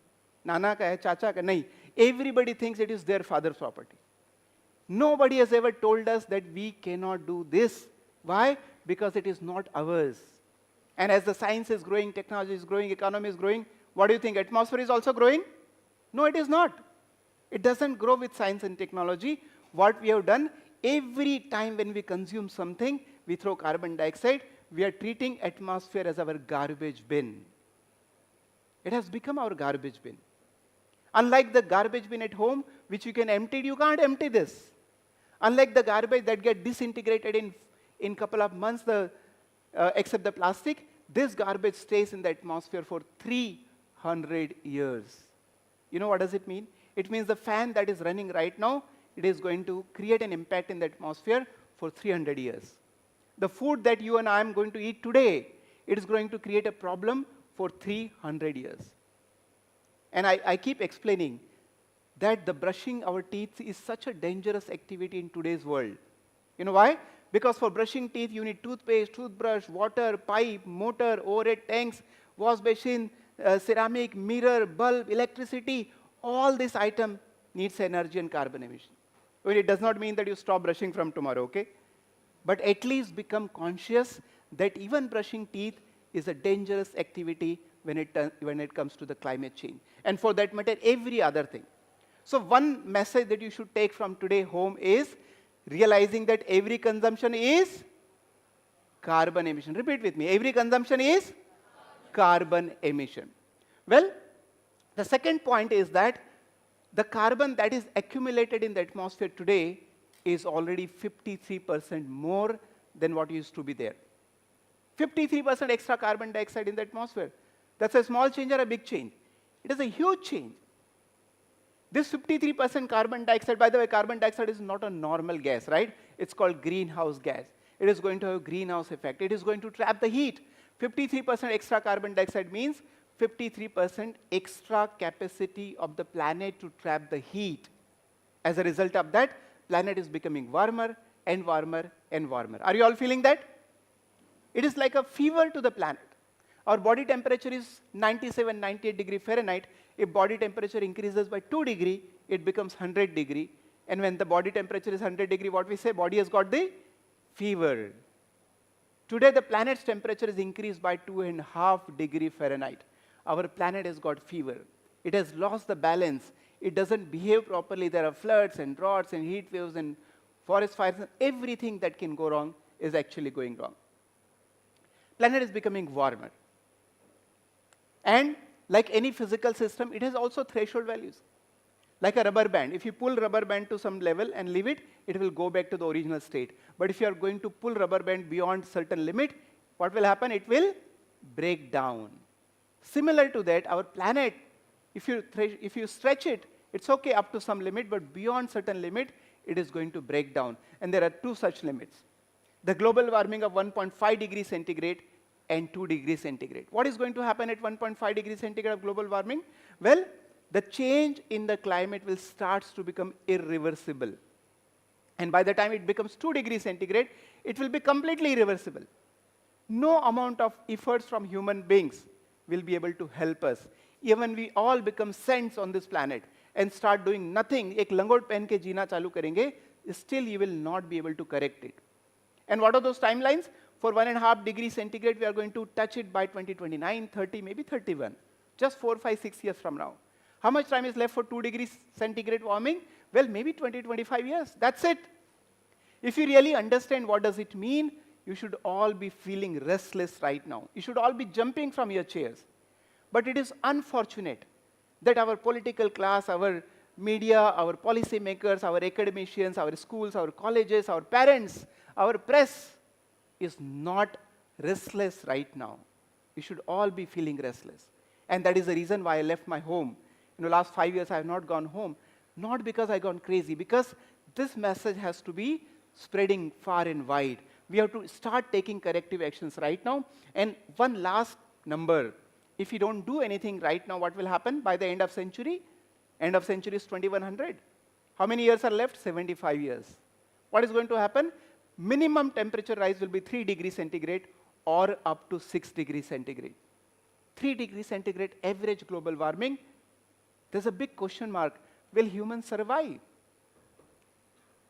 नाना का है, चाचा का नहीं. Everybody thinks it is their father's property. Nobody has ever told us that we cannot do this. Why? Because it is not ours. And as the science is growing, technology is growing, economy is growing, what do you think? Atmosphere is also growing? No, it is not. It doesn't grow with science and technology. What we have done, every time when we consume something, we throw carbon dioxide, we are treating atmosphere as our garbage bin. It has become our garbage bin. Unlike the garbage bin at home, which you can empty, you can't empty this. Unlike the garbage that get disintegrated in couple of months, except the plastic, this garbage stays in the atmosphere for 300 years. You know what does it mean? It means the fan that is running right now, it is going to create an impact in the atmosphere for 300 years. The food that you and I am going to eat today, it is going to create a problem for 300 years. And I keep explaining that the brushing our teeth is such a dangerous activity in today's world. You know why? Because for brushing teeth, you need toothpaste, toothbrush, water, pipe, motor, overhead tanks, wash basin, ceramic, mirror, bulb, electricity. All this item needs energy and carbon emission. Well, it does not mean that you stop brushing from tomorrow, okay? But at least become conscious that even brushing teeth is a dangerous activity when it comes to the climate change. And for that matter, every other thing. So one message that you should take from today home is realizing that every consumption is carbon emission. Repeat with me. Every consumption is carbon emission. Well, the second point is that the carbon that is accumulated in the atmosphere today is already 53% more than what used to be there. 53% extra carbon dioxide in the atmosphere. That's a small change or a big change? It is a huge change. This 53% carbon dioxide, by the way, carbon dioxide is not a normal gas, right? It's called greenhouse gas. It is going to have a greenhouse effect. It is going to trap the heat. 53% extra carbon dioxide means 53% extra capacity of the planet to trap the heat. As a result of that, planet is becoming warmer and warmer and warmer. Are you all feeling that? It is like a fever to the planet. Our body temperature is 97, 98 degrees Fahrenheit. If body temperature increases by 2 degrees, it becomes 100 degrees. And when the body temperature is 100 degrees, what we say? Body has got the fever. Today, the planet's temperature is increased by 2.5 degrees Fahrenheit. Our planet has got fever. It has lost the balance. It doesn't behave properly. There are floods and droughts and heat waves and forest fires. And everything that can go wrong is actually going wrong. Planet is becoming warmer. And like any physical system, it has also threshold values. Like a rubber band. If you pull rubber band to some level and leave it, it will go back to the original state. But if you are going to pull rubber band beyond certain limit, what will happen? It will break down. Similar to that, our planet, if you stretch it, it's okay up to some limit, but beyond certain limit, it is going to break down. And there are two such limits. The global warming of 1.5 degrees centigrade and 2 degrees centigrade. What is going to happen at 1.5 degrees centigrade of global warming? Well, the change in the climate will start to become irreversible. And by the time it becomes 2 degrees centigrade, it will be completely irreversible. No amount of efforts from human beings will be able to help us. Even we all become saints on this planet and start doing nothing, ek langot pen ke jeena chalu karenge, still you will not be able to correct it. And what are those timelines? For 1.5 degrees centigrade, we are going to touch it by 2029, 30, maybe 31. Just 4, 5, 6 years from now. How much time is left for 2 degrees centigrade warming? Well, maybe 20, 25 years. That's it. If you really understand what does it mean, you should all be feeling restless right now. You should all be jumping from your chairs. But it is unfortunate that our political class, our media, our policy makers, our academicians, our schools, our colleges, our parents, our press is not restless right now. You should all be feeling restless. And that is the reason why I left my home. In the last 5 years, I have not gone home. Not because I gone crazy, because this message has to be spreading far and wide. We have to start taking corrective actions right now. And one last number. If you don't do anything right now, what will happen by the end of century? End of century is 2100. How many years are left? 75 years. What is going to happen? Minimum temperature rise will be 3 degrees centigrade or up to 6 degrees centigrade. 3 degrees centigrade average global warming. There's a big question mark. Will humans survive?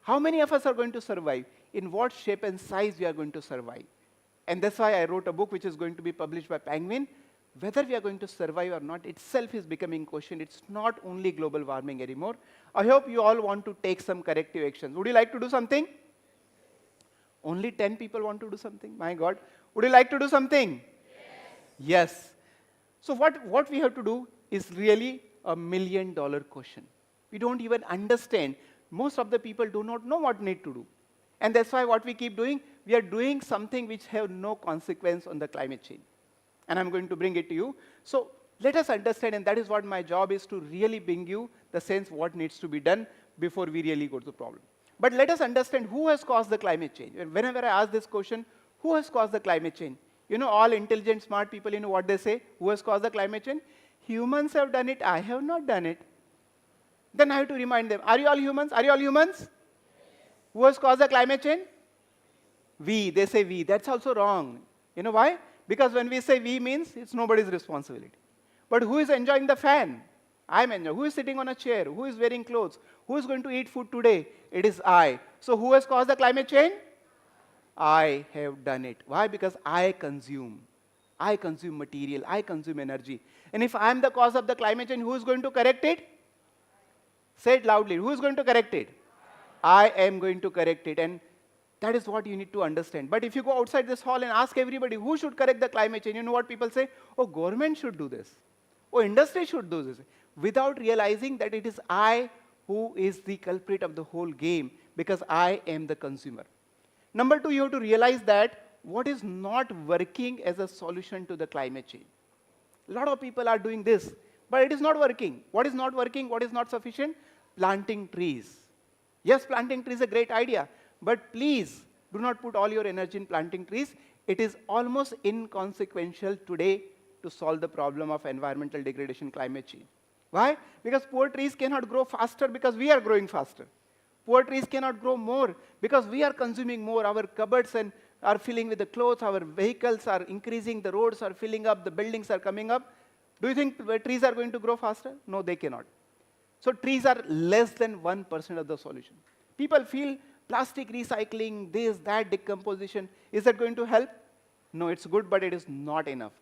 How many of us are going to survive? In what shape and size we are going to survive? And that's why I wrote a book which is going to be published by Penguin. Whether we are going to survive or not itself is becoming questioned. It's not only global warming anymore. I hope you all want to take some corrective actions. Would you like to do something? Only 10 people want to do something? My God. Would you like to do something? Yes. So what we have to do is really a $1 million question. We don't even understand. Most of the people do not know what need to do. And that's why what we keep doing, we are doing something which have no consequence on the climate change. And I'm going to bring it to you. So let us understand, and that is what my job is, to really bring you the sense what needs to be done before we really go to the problem. But let us understand who has caused the climate change. And whenever I ask this question, who has caused the climate change? You know, all intelligent, smart people, you know what they say? Who has caused the climate change? Humans have done it, I have not done it. Then I have to remind them, are you all humans? Are you all humans? Who has caused the climate change? We, they say we. That's also wrong. You know why? Because when we say we means it's nobody's responsibility. But who is enjoying the fan? I'm enjoying. Who is sitting on a chair? Who is wearing clothes? Who is going to eat food today? It is I. So who has caused the climate change? I have done it. Why? Because I consume. I consume material, I consume energy. And if I am the cause of the climate change, who is going to correct it? Say it loudly. Who is going to correct it? I am going to correct it. And that is what you need to understand. But if you go outside this hall and ask everybody who should correct the climate change, you know what people say? Oh, government should do this. Oh, industry should do this. Without realizing that it is I who is the culprit of the whole game, because I am the consumer. Number two, you have to realize that what is not working as a solution to the climate change. A lot of people are doing this, but it is not working. What is not working? What is not sufficient? Planting trees. Yes, planting trees is a great idea, but please do not put all your energy in planting trees. It is almost inconsequential today to solve the problem of environmental degradation, climate change. Why? Because poor trees cannot grow faster because we are growing faster. Poor trees cannot grow more because we are consuming more. Our cupboards are filling with the clothes, our vehicles are increasing, the roads are filling up, the buildings are coming up. Do you think trees are going to grow faster? No, they cannot. So trees are less than 1% of the solution. People feel plastic recycling, this, that, decomposition. Is that going to help? No, it's good, but it is not enough.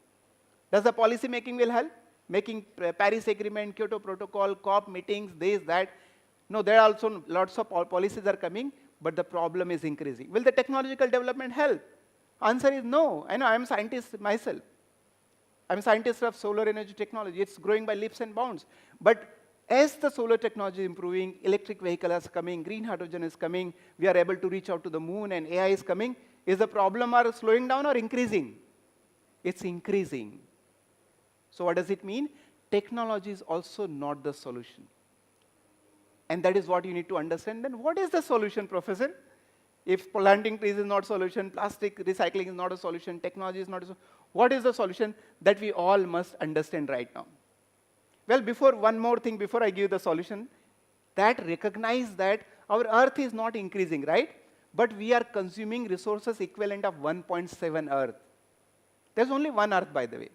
Does the policy making will help? Making Paris Agreement, Kyoto Protocol, COP meetings, this, that. No, there are also lots of policies are coming, but the problem is increasing. Will the technological development help? Answer is no. I know, I'm a scientist myself. I'm a scientist of solar energy technology. It's growing by leaps and bounds. But as the solar technology is improving, electric vehicles are coming, green hydrogen is coming, we are able to reach out to the moon, and AI is coming. Is the problem are slowing down or increasing? It's increasing. So what does it mean? Technology is also not the solution. And that is what you need to understand. Then what is the solution, Professor? If planting trees is not a solution, plastic recycling is not a solution, technology is not a solution, what is the solution that we all must understand right now? Well, one more thing before I give the solution, that recognize that our earth is not increasing, right? But we are consuming resources equivalent of 1.7 earth. There's only one earth, by the way.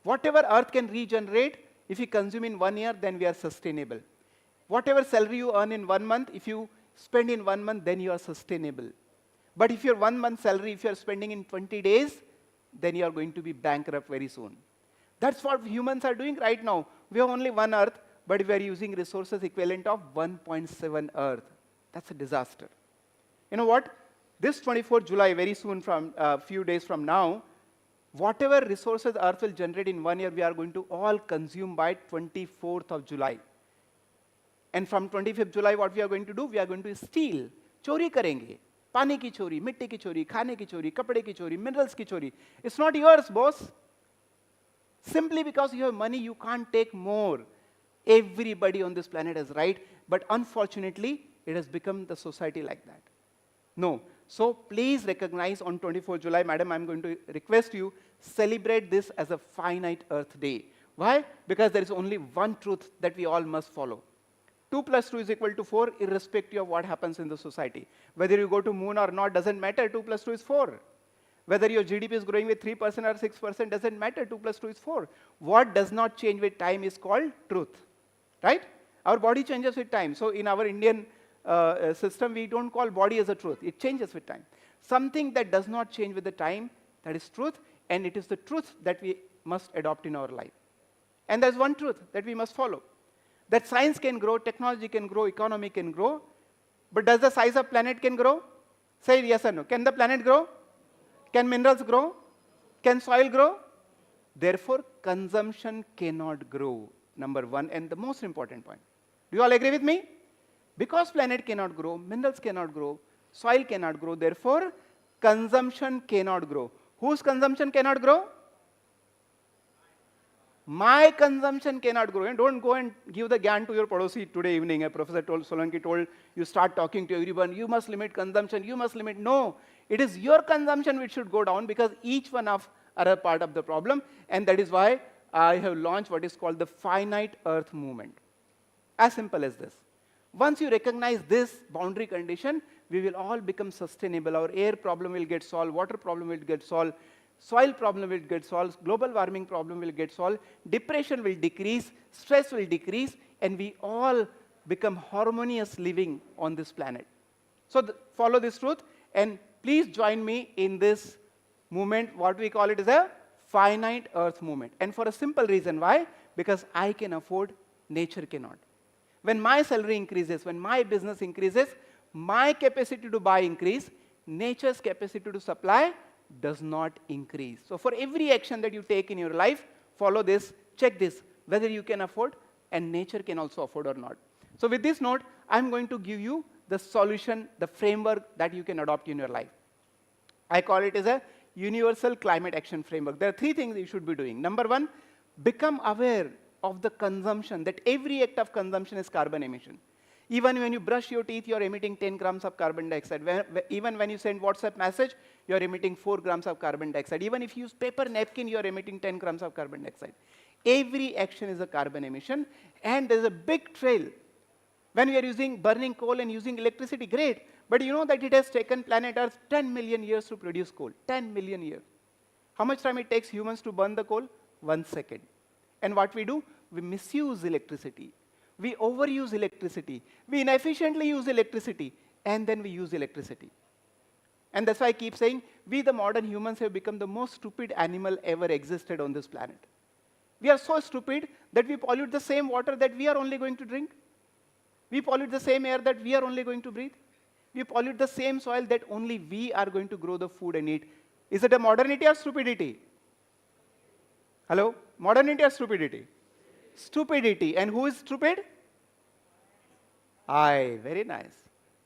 Whatever earth can regenerate, if you consume in 1 year, then we are sustainable. Whatever salary you earn in 1 month, if you spend in 1 month, then you are sustainable. But if your 1 month salary, if you are spending in 20 days, then you are going to be bankrupt very soon. That's what humans are doing right now. We have only one earth, but we are using resources equivalent of 1.7 earth. That's a disaster. You know what? This 24th July, very soon, from a few days from now, whatever resources earth will generate in 1 year, we are going to all consume by 24th of July. And from 25th July, what we are going to do? We are going to steal. Chori karenge. Pani ki chori, mitti ki chori, khane ki chori, kapde ki chori, minerals ki chori. It's not yours, boss. Simply because you have money, you can't take more. Everybody on this planet is right, but unfortunately, it has become the society like that. No. So please recognize on 24th July, madam, I'm going to request you, celebrate this as a finite Earth Day. Why? Because there is only one truth that we all must follow. 2 plus 2 is equal to 4, irrespective of what happens in the society. Whether you go to moon or not doesn't matter, 2 plus 2 is 4. Whether your GDP is growing with 3% or 6% doesn't matter, 2 plus 2 is 4. What does not change with time is called truth, right? Our body changes with time. So in our Indian system, we don't call body as a truth. It changes with time. Something that does not change with the time, that is truth, and it is the truth that we must adopt in our life. And there's one truth that we must follow. That science can grow, technology can grow, economy can grow, but does the size of planet can grow? Say yes or no. Can the planet grow? Can minerals grow? Can soil grow? Therefore, consumption cannot grow, number one, and the most important point. Do you all agree with me? Because planet cannot grow, minerals cannot grow, soil cannot grow, therefore, consumption cannot grow. Whose consumption cannot grow? My consumption cannot grow. And don't go and give the gyan to your padosi today evening. Professor Solanki told you start talking to everyone, you must limit consumption, you must limit. No, it is your consumption which should go down because each one of are a part of the problem. And that is why I have launched what is called the finite earth movement. As simple as this. Once you recognize this boundary condition, we will all become sustainable. Our air problem will get solved, water problem will get solved, soil problem will get solved, global warming problem will get solved, depression will decrease, stress will decrease, and we all become harmonious living on this planet. So follow this truth, and please join me in this movement, what we call it is a finite earth movement. And for a simple reason, why? Because I can afford, nature cannot. When my salary increases, when my business increases, my capacity to buy increase, nature's capacity to supply does not increase. So for every action that you take in your life, follow this, check this, whether you can afford and nature can also afford or not. So with this note, I'm going to give you the solution, the framework that you can adopt in your life. I call it as a universal climate action framework. There are 3 things you should be doing. Number 1, become aware of the consumption, that every act of consumption is carbon emission. Even when you brush your teeth, you're emitting 10 grams of carbon dioxide. Even when you send WhatsApp message, you're emitting 4 grams of carbon dioxide. Even if you use paper napkin, you're emitting 10 grams of carbon dioxide. Every action is a carbon emission, and there's a big trail. When we are using burning coal and using electricity, great. But you know that it has taken planet Earth 10 million years to produce coal. 10 million years. How much time it takes humans to burn the coal? 1 second. And what we do? We misuse electricity. We overuse electricity. We inefficiently use electricity. And then we use electricity. And that's why I keep saying, we the modern humans have become the most stupid animal ever existed on this planet. We are so stupid that we pollute the same water that we are only going to drink. We pollute the same air that we are only going to breathe. We pollute the same soil that only we are going to grow the food and eat. Is it a modernity or stupidity? Hello? Modernity or stupidity? Stupidity. And who is stupid? I. Very nice.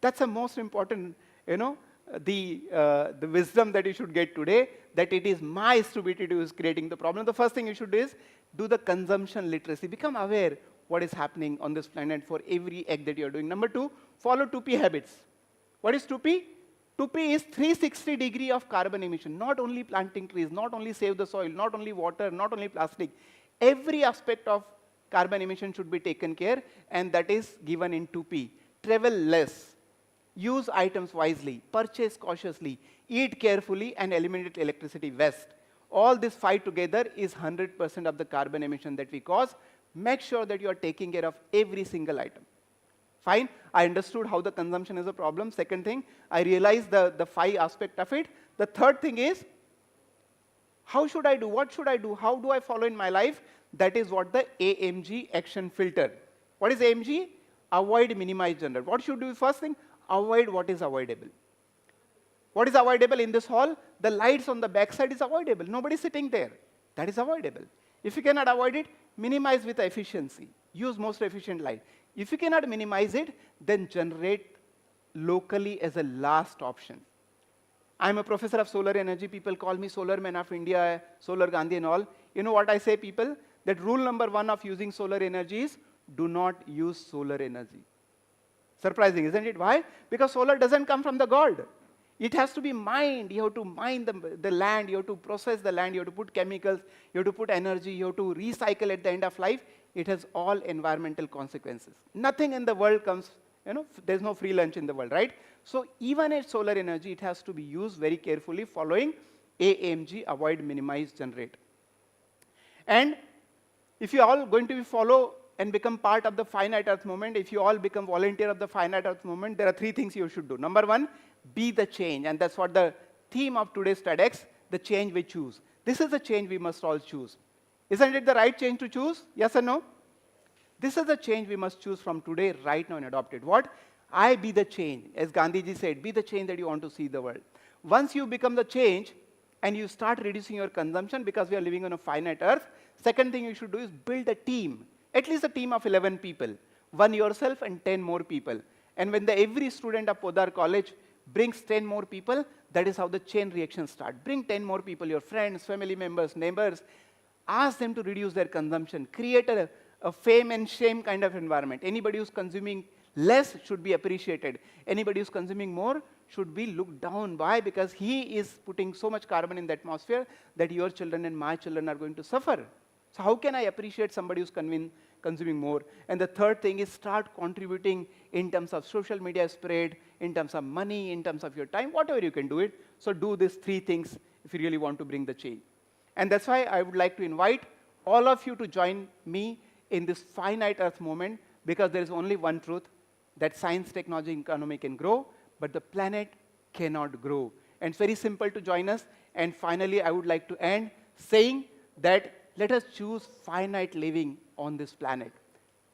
That's the most important, the wisdom that you should get today, that it is my stupidity who is creating the problem. The first thing you should do is do the consumption literacy. Become aware what is happening on this planet for every act that you are doing. Number 2, follow 2P habits. What is 2P? 2P is 360 degree of carbon emission. Not only planting trees, not only save the soil, not only water, not only plastic. Every aspect of carbon emission should be taken care, and that is given in 2P. Travel less. Use items wisely. Purchase cautiously. Eat carefully and eliminate electricity waste. All this 5 together is 100% of the carbon emission that we cause. Make sure that you are taking care of every single item. Fine, I understood how the consumption is a problem. Second thing, I realized the 5 aspect of it. The third thing is, how should I do? What should I do? How do I follow in my life? That is what the AMG action filter. What is AMG? Avoid, minimize, generate. What should do? First thing, avoid what is avoidable. What is avoidable in this hall? The lights on the back side is avoidable. Nobody is sitting there. That is avoidable. If you cannot avoid it, minimize with efficiency. Use most efficient light. If you cannot minimize it, then generate locally as a last option. I'm a professor of solar energy. People call me Solar Man of India, Solar Gandhi and all. You know what I say, people? That rule number 1 of using solar energy is, do not use solar energy. Surprising, isn't it? Why? Because solar doesn't come from the God. It has to be mined. You have to mine the land. You have to process the land. You have to put chemicals. You have to put energy. You have to recycle at the end of life. It has all environmental consequences. Nothing in the world comes, there's no free lunch in the world, right? So even at solar energy, it has to be used very carefully, following AMG, avoid, minimize, generate. And if you are all going to follow and become part of the finite earth movement, if you all become volunteer of the finite earth movement, there are 3 things you should do. Number 1, be the change. And that's what the theme of today's TEDx, the change we choose. This is the change we must all choose. Isn't it the right change to choose? Yes or no? This is the change we must choose from today, right now, and adopt it. What? I be the change. As Gandhiji said, be the change that you want to see the world. Once you become the change and you start reducing your consumption, because we are living on a finite earth, second thing you should do is build a team. At least a team of 11 people. 1 yourself and 10 more people. And when every student of Podar College brings 10 more people, that is how the chain reaction starts. Bring 10 more people, your friends, family members, neighbors. Ask them to reduce their consumption. Create a fame and shame kind of environment. Anybody who's consuming less should be appreciated. Anybody who's consuming more should be looked down. Why? Because he is putting so much carbon in the atmosphere that your children and my children are going to suffer. So how can I appreciate somebody who's consuming more? And the third thing is, start contributing in terms of social media spread, in terms of money, in terms of your time, whatever you can do it. So do these 3 things if you really want to bring the change. And that's why I would like to invite all of you to join me in this finite earth movement, because there is only one truth, that science, technology, and economy can grow, but the planet cannot grow. And it's very simple to join us. And finally, I would like to end saying that let us choose finite living on this planet.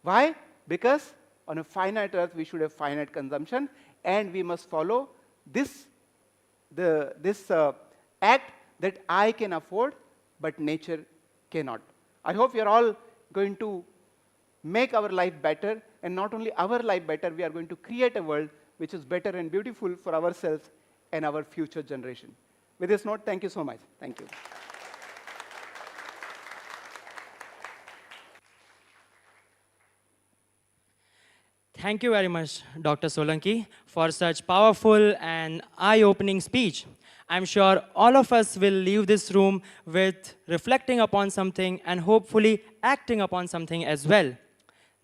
Why? Because on a finite earth, we should have finite consumption, and we must follow this act that I can afford, but nature cannot. I hope you're all going to make our life better, and not only our life better, we are going to create a world which is better and beautiful for ourselves and our future generation. With this note, thank you so much. Thank you. Thank you very much, Dr. Solanki, for such powerful and eye-opening speech. I'm sure all of us will leave this room with reflecting upon something and hopefully acting upon something as well.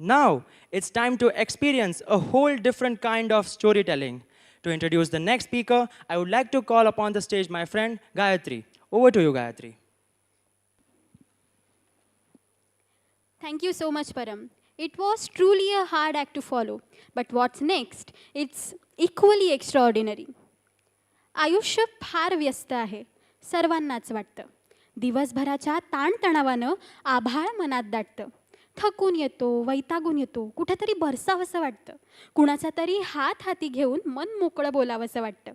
Now, it's time to experience a whole different kind of storytelling. To introduce the next speaker, I would like to call upon the stage my friend Gayatri. Over to you, Gayatri. Thank you so much, Param. It was truly a hard act to follow. But what's next? It's equally extraordinary. आयुष्य फार व्यस्त आहे, सर्वांनाच वाटतं. दिवसभराच्या ताणतणावानं आभाळ मनात दाटतं. थकून येतो, वैतागून येतो, कुठेतरी बरसावंसं वाटतं. कुणाचा तरी हात हाती घेऊन मन मोकळं बोलावंसं वाटतं.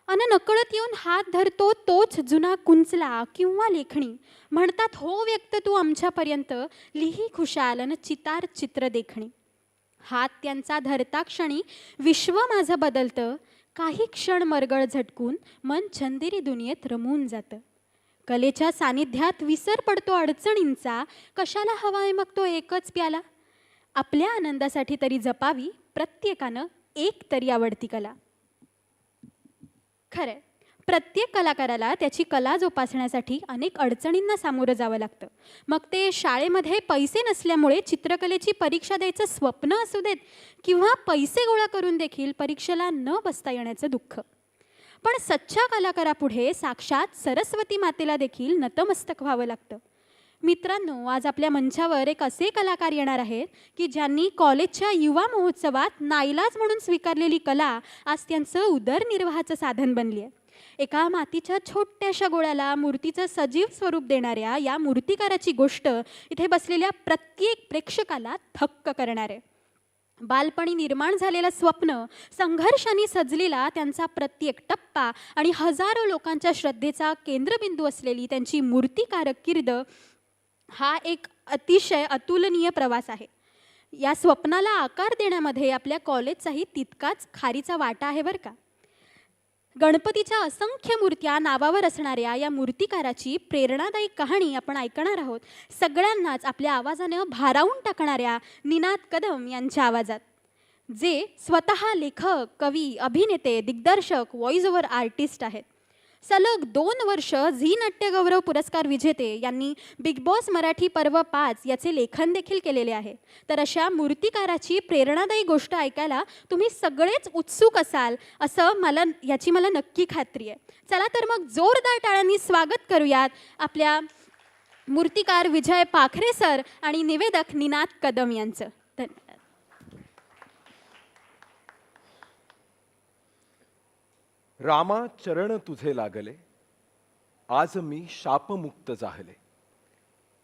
नकळत येऊन हात धरतो तोच जुना कुंचला किंवा लेखणी. म्हणतात हो व्यक्त तू आमच्यापर्यंत, लिही खुशाल न चितार चित्र देखणी. हात त्यांचा धरता क्षणी विश्व माझं बदलतं. काही क्षण मरगळ झटकून मन चंदेरी दुनियेत रमून जातं. कलेच्या सानिध्यात विसर पडतो अडचणींचा. कशाला हवाय मग तो एकच प्याला. आपल्या आनंदासाठी तरी जपावी प्रत्येकानं एक तरी आवडती कला. खरंय, प्रत्येक कलाकाराला त्याची कला जोपासण्यासाठी अनेक अडचणींना सामोरं जावं लागतं. मग ते शाळेमध्ये पैसे नसल्यामुळे चित्रकलेची परीक्षा द्यायचं स्वप्न असू देत, किंवा पैसे गोळा करून देखील परीक्षेला न बसता येण्याचं दुःख. पण सच्च्या कलाकारापुढे साक्षात सरस्वती मातेला देखील नतमस्तक व्हावं लागतं. मित्रांनो, आज आपल्या मंचावर एक असे कलाकार येणार आहेत की ज्यांनी कॉलेजच्या युवा महोत्सवात नाईलाज म्हणून स्वीकारलेली कला आज त्यांचं उदरनिर्वाहाचं साधन बनली आहे. एका मातीच्या छोट्याशा गोळ्याला मूर्तीचं सजीव स्वरूप देणाऱ्या या मूर्तिकाराची गोष्ट इथे बसलेल्या प्रत्येक प्रेक्षकाला थक्क करणार आहे. बालपणी निर्माण झालेलं स्वप्न, संघर्षाने सजलेला त्यांचा प्रत्येक टप्पा आणि हजारो लोकांच्या श्रद्धेचा केंद्रबिंदू असलेली त्यांची मूर्तिकारक कीर्द हा एक अतिशय अतुलनीय प्रवास आहे. या स्वप्नाला आकार देण्यामध्ये आपल्या कॉलेजचाही तितकाच खारीचा वाटा आहे बरं का. गणपतीच्या असंख्य मूर्त्या नावावर असणाऱ्या या मूर्तिकाराची प्रेरणादायी कहाणी आपण ऐकणार आहोत. सगळ्यांनाच आपल्या आवाजाने भारावून टाकणाऱ्या निनाद कदम यांच्या आवाजात, जे स्वतः लेखक, कवी, अभिनेते, दिग्दर्शक, व्हॉइस ओव्हर आर्टिस्ट आहेत. सलग 2 वर्ष झी नाट्यगौरव पुरस्कार विजेते यांनी बिग बॉस मराठी पर्व 5 याचे लेखन देखील केलेले आहे. तर अशा मूर्तिकाराची प्रेरणादायी गोष्ट ऐकायला तुम्ही सगळेच उत्सुक असाल असं याची मला नक्की खात्री आहे. चला तर मग जोरदार टाळ्यांनी स्वागत करूयात आपल्या मूर्तिकार विजय पाखरे सर आणि निवेदक निनाद कदम यांचं. धन्यवाद. रामा चरण तुझे लागले, आज मी शापमुक्त जाहले.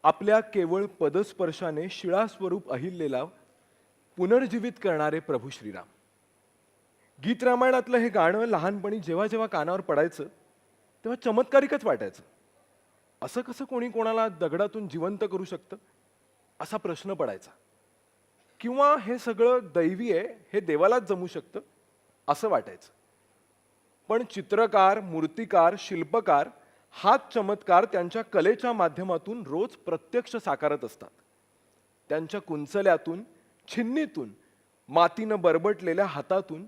आपल्या केवळ पदस्पर्शाने शिळास्वरूप अहिल्याला पुनर्जीवित करणारे प्रभू श्रीराम. गीत रामायणातलं हे गाणं लहानपणी जेव्हा जेव्हा कानावर पडायचं तेव्हा चमत्कारिकच वाटायचं. असं कसं कोणी कोणाला दगडातून जिवंत करू शकतं असा प्रश्न पडायचा. किंवा हे सगळं दैवी आहे, हे देवालाच जमू शकतं असं वाटायचं. पण चित्रकार, मूर्तिकार, शिल्पकार हाच चमत्कार त्यांच्या कलेच्या माध्यमातून रोज प्रत्यक्ष साकारत असतात. त्यांच्या कुंचल्यातून, छिन्नीतून, मातीनं बरबटलेल्या हातातून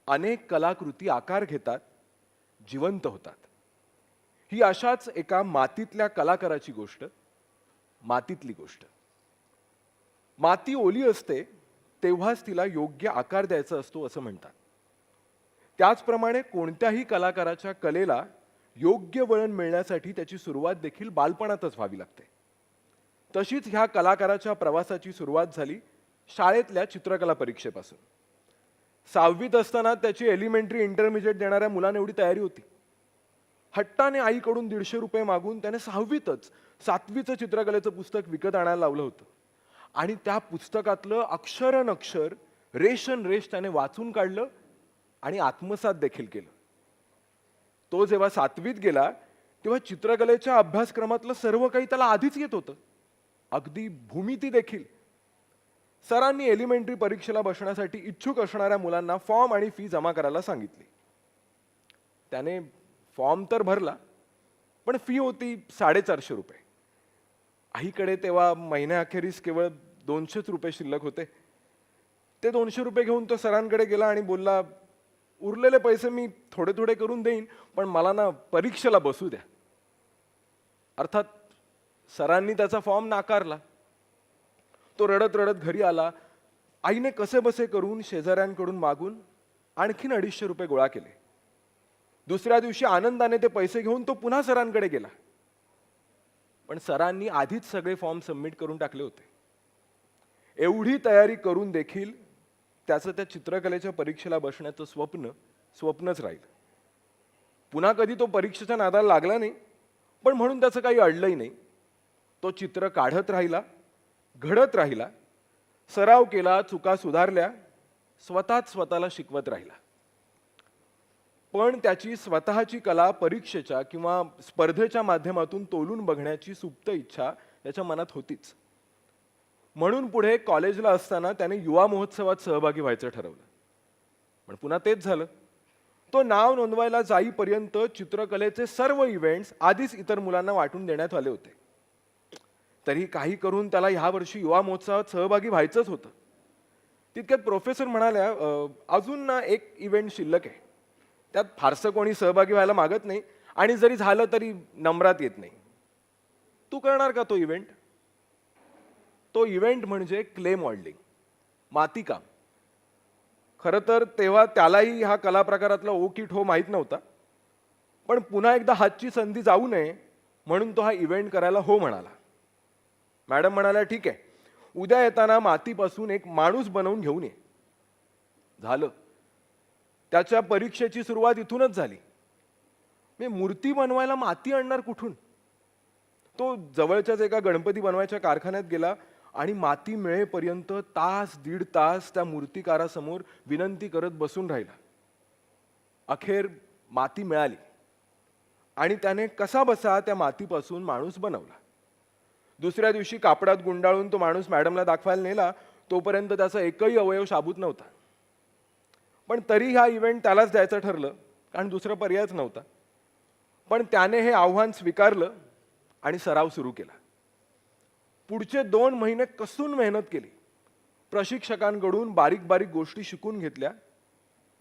अनेक कलाकृती आकार घेतात, जिवंत होतात. ही अशाच एका मातीतल्या कलाकाराची गोष्ट, मातीतली गोष्ट. माती ओली असते तेव्हाच तिला योग्य आकार द्यायचा असतो असं म्हणतात. त्याचप्रमाणे कोणत्याही कलाकाराच्या कलेला योग्य वळण मिळण्यासाठी त्याची सुरुवात देखील बालपणातच व्हावी लागते. तशीच ह्या कलाकाराच्या प्रवासाची सुरुवात झाली शाळेतल्या चित्रकला परीक्षेपासून. 6वीत असताना त्याची एलिमेंटरी इंटरमिजिएट देणाऱ्या मुलाने एवढी तयारी होती. हट्टाने आईकडून 150 रुपये मागून त्याने 6वीतच 7वीचं चित्रकलेचं पुस्तक विकत आणायला लावलं होतं. आणि त्या पुस्तकातलं अक्षरनक्षर रेशन रेष त्याने वाचून काढलं आणि आत्मसात देखील केलं. तो जेव्हा 7वीत गेला तेव्हा चित्रकलेच्या अभ्यासक्रमातलं सर्व काही त्याला आधीच येत होतं, अगदी भूमिती देखील. सरांनी एलिमेंटरी परीक्षेला बसण्यासाठी इच्छुक असणाऱ्या मुलांना फॉर्म आणि फी जमा करायला सांगितली. त्याने फॉर्म तर भरला, पण फी होती 450 रुपये. आईकडे तेव्हा महिन्याअखेरीस केवळ 200 रुपये शिल्लक होते. ते 200 रुपये घेऊन तो सरांकडे गेला आणि बोलला, उरलेले पैसे मी थोडे थोडे करून देईन, पण मला ना परीक्षेला बसू द्या. अर्थात सरांनी त्याचा फॉर्म नाकारला. तो रडत रडत घरी आला. आईने कसे बसे करून शेजाऱ्यांकडून मागून आणखीन 250 रुपये गोळा केले. दुसऱ्या दिवशी आनंदाने ते पैसे घेऊन तो पुन्हा सरांकडे गेला. पण सरांनी आधीच सगळे फॉर्म सबमिट करून टाकले होते. एवढी तयारी करून देखील त्याचं त्या चित्रकलेच्या परीक्षेला बसण्याचं स्वप्नच राहिलं. पुन्हा कधी तो परीक्षेच्या नादाला लागला नाही, पण म्हणून त्याचं काही अडलंही नाही. तो चित्र काढत राहिला, घडत राहिला, सराव केला, चुका सुधारल्या, स्वतःला शिकवत राहिला. पण त्याची स्वतःची कला परीक्षेच्या किंवा स्पर्धेच्या माध्यमातून तोलून बघण्याची सुप्त इच्छा त्याच्या मनात होतीच. म्हणून पुढे कॉलेजला असताना त्याने युवा महोत्सवात सहभागी व्हायचं ठरवलं. पण पुन्हा तेच झालं. तो नाव नोंदवायला जाईपर्यंत चित्रकलेचे सर्व इव्हेंट्स आधीच इतर मुलांना वाटून देण्यात आले होते. तरी काही करून त्याला ह्या वर्षी युवा महोत्सवात सहभागी व्हायचंच होतं. तितक्यात प्रोफेसर म्हणाल्या, अजून ना एक इव्हेंट शिल्लक आहे, त्यात फारसं कोणी सहभागी व्हायला मागत नाही आणि जरी झालं तरी नंबरात येत नाही. तू करणार का तो इव्हेंट? तो इव्हेंट म्हणजे क्ले मॉडेलिंग, मातीकाम. खरं तर तेव्हा त्यालाही हा कला प्रकारातला ओ की ठो माहीत नव्हता. पण पुन्हा एकदा हातची संधी जाऊ नये म्हणून तो हा इव्हेंट करायला हो म्हणाला. मॅडम म्हणाल्या, ठीक आहे, उद्या येताना मातीपासून एक माणूस बनवून घेऊन ये. झालं. त्याच्या परीक्षेची सुरुवात इथूनच झाली. मी मूर्ती बनवायला माती आणणार कुठून? तो जवळच्याच एका गणपती बनवायच्या कारखान्यात गेला आणि माती मिळेपर्यंत दीड तास त्या मूर्तिकारासमोर विनंती करत बसून राहिला. अखेर माती मिळाली आणि त्याने कसा बसा त्या मातीपासून माणूस बनवला. दुसऱ्या दिवशी कापडात गुंडाळून तो माणूस मॅडमला दाखवायला नेला. तोपर्यंत त्याचा एकही अवयव शाबूत नव्हता. पण तरी हा इव्हेंट त्यालाच द्यायचं ठरलं, कारण दुसरा पर्यायच नव्हता. पण त्याने हे आव्हान स्वीकारलं आणि सराव सुरू केला. पुढचे 2 महिने कसून मेहनत केली. प्रशिक्षकांकडून बारीक बारीक गोष्टी शिकून घेतल्या.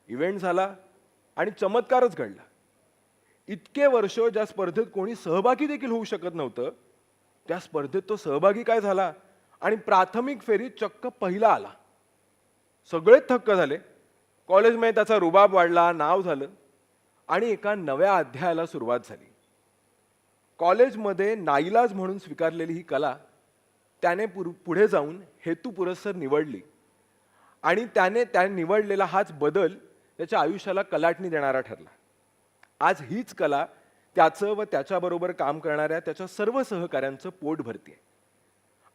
इव्हेंट झाला आणि चमत्कारच घडला. इतके वर्ष ज्या स्पर्धेत कोणी सहभागी देखील होऊ शकत नव्हतं, त्या स्पर्धेत तो सहभागी काय झाला आणि प्राथमिक फेरीत चक्क पहिला आला. सगळेच थक्क झाले. कॉलेजमध्ये त्याचा रुबाब वाढला, नाव झालं आणि एका नव्या अध्यायाला सुरुवात झाली. कॉलेजमध्ये नाईलाज म्हणून स्वीकारलेली ही कला त्याने पुढे जाऊन हेतुपुरस्सर निवडली आणि त्याने निवडलेला हाच बदल त्याच्या आयुष्याला कलाटणी देणारा ठरला. आज हीच कला त्याचं व त्याच्याबरोबर काम करणाऱ्या त्याच्या सर्व सहकाऱ्यांचं पोट भरते.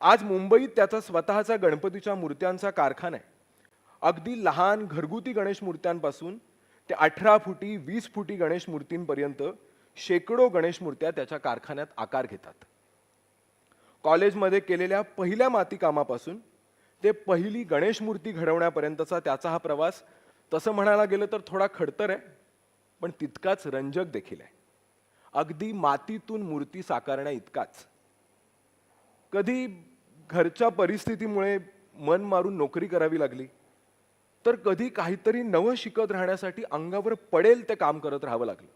आज मुंबईत त्याचा स्वतःचा गणपतीच्या मूर्त्यांचा कारखाना आहे. अगदी लहान घरगुती गणेश मूर्त्यांपासून ते 18 फुटी 20 फुटी गणेश मूर्तींपर्यंत शेकडो गणेश मूर्त्या त्याच्या कारखान्यात आकार घेतात. कॉलेजमध्ये केलेल्या पहिल्या मातीकामापासून ते पहिली गणेश मूर्ती घडवण्यापर्यंतचा त्याचा हा प्रवास तसं म्हणायला गेलं तर थोडा खडतर आहे, पण तितकाच रंजक देखील आहे. अगदी मातीतून मूर्ती साकारण्या इतकाच. कधी घरच्या परिस्थितीमुळे मन मारून नोकरी करावी लागली, तर कधी काहीतरी नवं शिकत राहण्यासाठी अंगावर पडेल ते काम करत राहावं लागलं.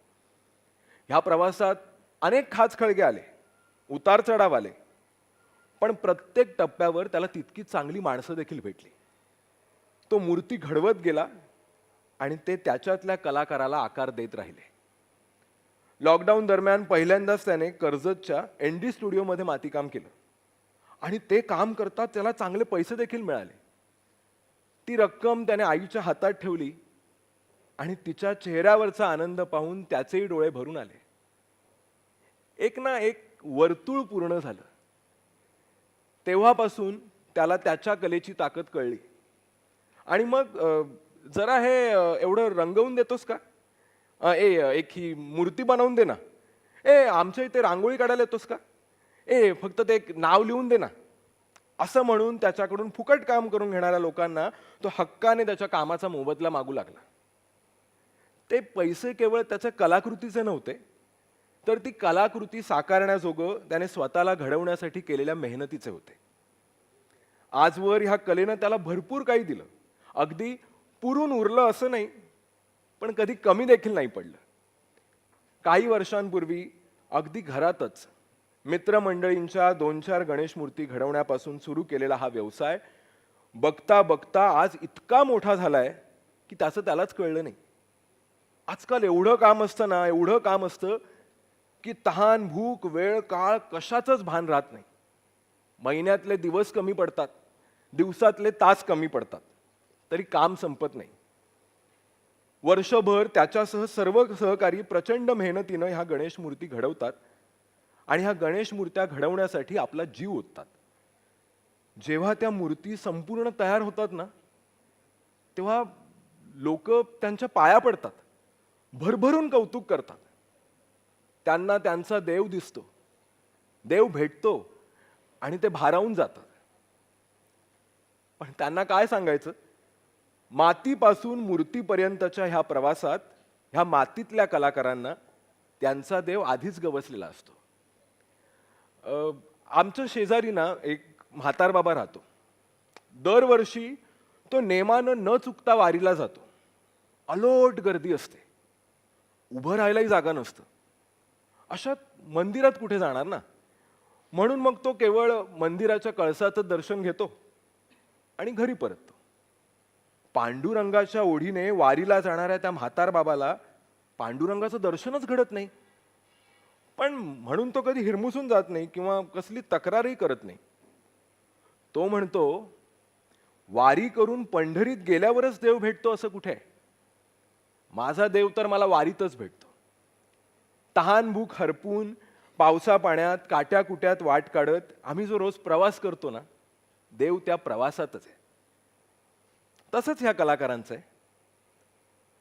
ह्या प्रवासात अनेक खाचखळगे आले, उतार चढाव आले, पण प्रत्येक टप्प्यावर त्याला तितकी चांगली माणसं देखील भेटली. तो मूर्ती घडवत गेला आणि ते त्याच्यातल्या कलाकाराला आकार देत राहिले. लॉकडाऊन दरम्यान पहिल्यांदाच त्याने कर्जतच्या ND स्टुडिओमध्ये मातीकाम केलं आणि ते काम करता त्याला चांगले पैसे देखील मिळाले. ती रक्कम त्याने आईच्या हातात ठेवली आणि तिच्या चेहऱ्यावरचा आनंद पाहून त्याचेही डोळे भरून आले. एक ना एक वर्तुळ पूर्ण झालं. तेव्हापासून त्याला त्याच्या कलेची ताकद कळली. आणि मग जरा हे एवढं रंगवून देतोस का? एक ही मूर्ती बनवून दे ना. आमच्या इथे रांगोळी काढायला येतोस का? फक्त ते एक नाव लिहून दे ना. असं म्हणून त्याच्याकडून फुकट काम करून घेणाऱ्या लोकांना तो हक्काने त्याच्या कामाचा मोबदला मागू लागला. ते पैसे केवळ त्याच्या कलाकृतीचे नव्हते, तर ती कलाकृती साकारण्याजोगं त्याने स्वतःला घडवण्यासाठी केलेल्या मेहनतीचे होते. आजवर ह्या कलेनं त्याला भरपूर काही दिलं. अगदी पुरून उरलं असं नाही, पण कधी कमी देखील नाही पडलं. काही वर्षांपूर्वी अगदी घरातच मित्रमंडळींच्या 2-4 गणेश मूर्ती घडवण्यापासून सुरू केलेला हा व्यवसाय बघता बघता आज इतका मोठा झालाय की त्याचं त्यालाच कळलं नाही. आजकाल एवढं काम असतं ना, एवढं काम असतं की तहान, भूक, वेळ, काळ कशाचंच भान राहत नाही. महिन्यातले दिवस कमी पडतात, दिवसातले तास कमी पडतात, तरी काम संपत नाही. वर्षभर त्याच्यासह सर्व सहकारी प्रचंड मेहनतीनं ह्या गणेश मूर्ती घडवतात आणि ह्या गणेश मूर्त्या घडवण्यासाठी आपला जीव ओततात. जेव्हा त्या मूर्ती संपूर्ण तयार होतात ना, तेव्हा लोक त्यांच्या पाया पडतात, भरभरून कौतुक करतात. त्यांना त्यांचा देव दिसतो, देव भेटतो आणि ते भारावून जातात. पण त्यांना काय सांगायचं? मातीपासून मूर्तीपर्यंतच्या ह्या प्रवासात ह्या मातीतल्या कलाकारांना त्यांचा देव आधीच गवसलेला असतो. आमच्या शेजारी ना एक म्हातार बाबा राहतो. दरवर्षी तो नेमानं न चुकता वारीला जातो. अलोट गर्दी असते, उभं राहायलाही जागा नसतं. अशात मंदिरात कुठे जाणार ना. म्हणून मग तो केवळ मंदिराच्या कळसाचं दर्शन घेतो आणि घरी परततो. पांडुरंगाच्या ओढीने वारीला जाणाऱ्या त्या म्हातार बाबाला पांडुरंगाचं दर्शनच घडत नाही. पण म्हणून तो कधी हिरमुसून जात नाही किंवा कसली तक्रारही करत नाही. तो म्हणतो, वारी करून पंढरीत गेल्यावरच देव भेटतो असं कुठे आहे? माझा देव तर मला वारीतच भेटतो. तहान भूक हरपून पावसा पाण्यात काट्या कुट्यात वाट काढत आम्ही जो रोज प्रवास करतो ना, देव त्या प्रवासातच आहे. तसंच ह्या कलाकारांचं आहे.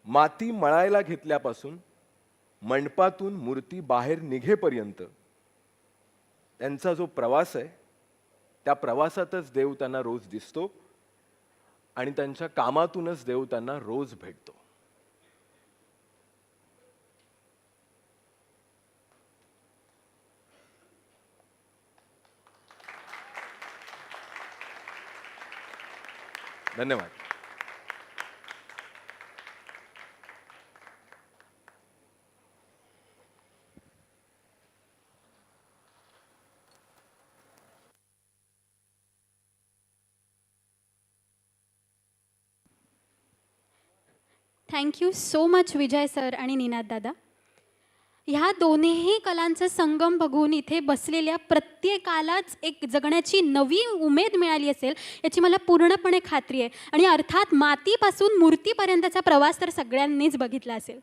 माती मळायला घेतल्यापासून मंडपातून मूर्ती बाहेर निघेपर्यंत त्यांचा जो प्रवास आहे, त्या प्रवासातच देव त्यांना रोज दिसतो आणि त्यांच्या कामातूनच देव त्यांना रोज भेटतो. धन्यवाद. थँक्यू सो मच विजय सर आणि निनाद दादा. ह्या दोन्ही कलांचा संगम बघून इथे बसलेल्या प्रत्येकालाच एक जगण्याची नवी उमेद मिळाली असेल याची मला पूर्णपणे खात्री आहे. आणि अर्थात मातीपासून मूर्तीपर्यंतचा प्रवास तर सगळ्यांनीच बघितला असेल.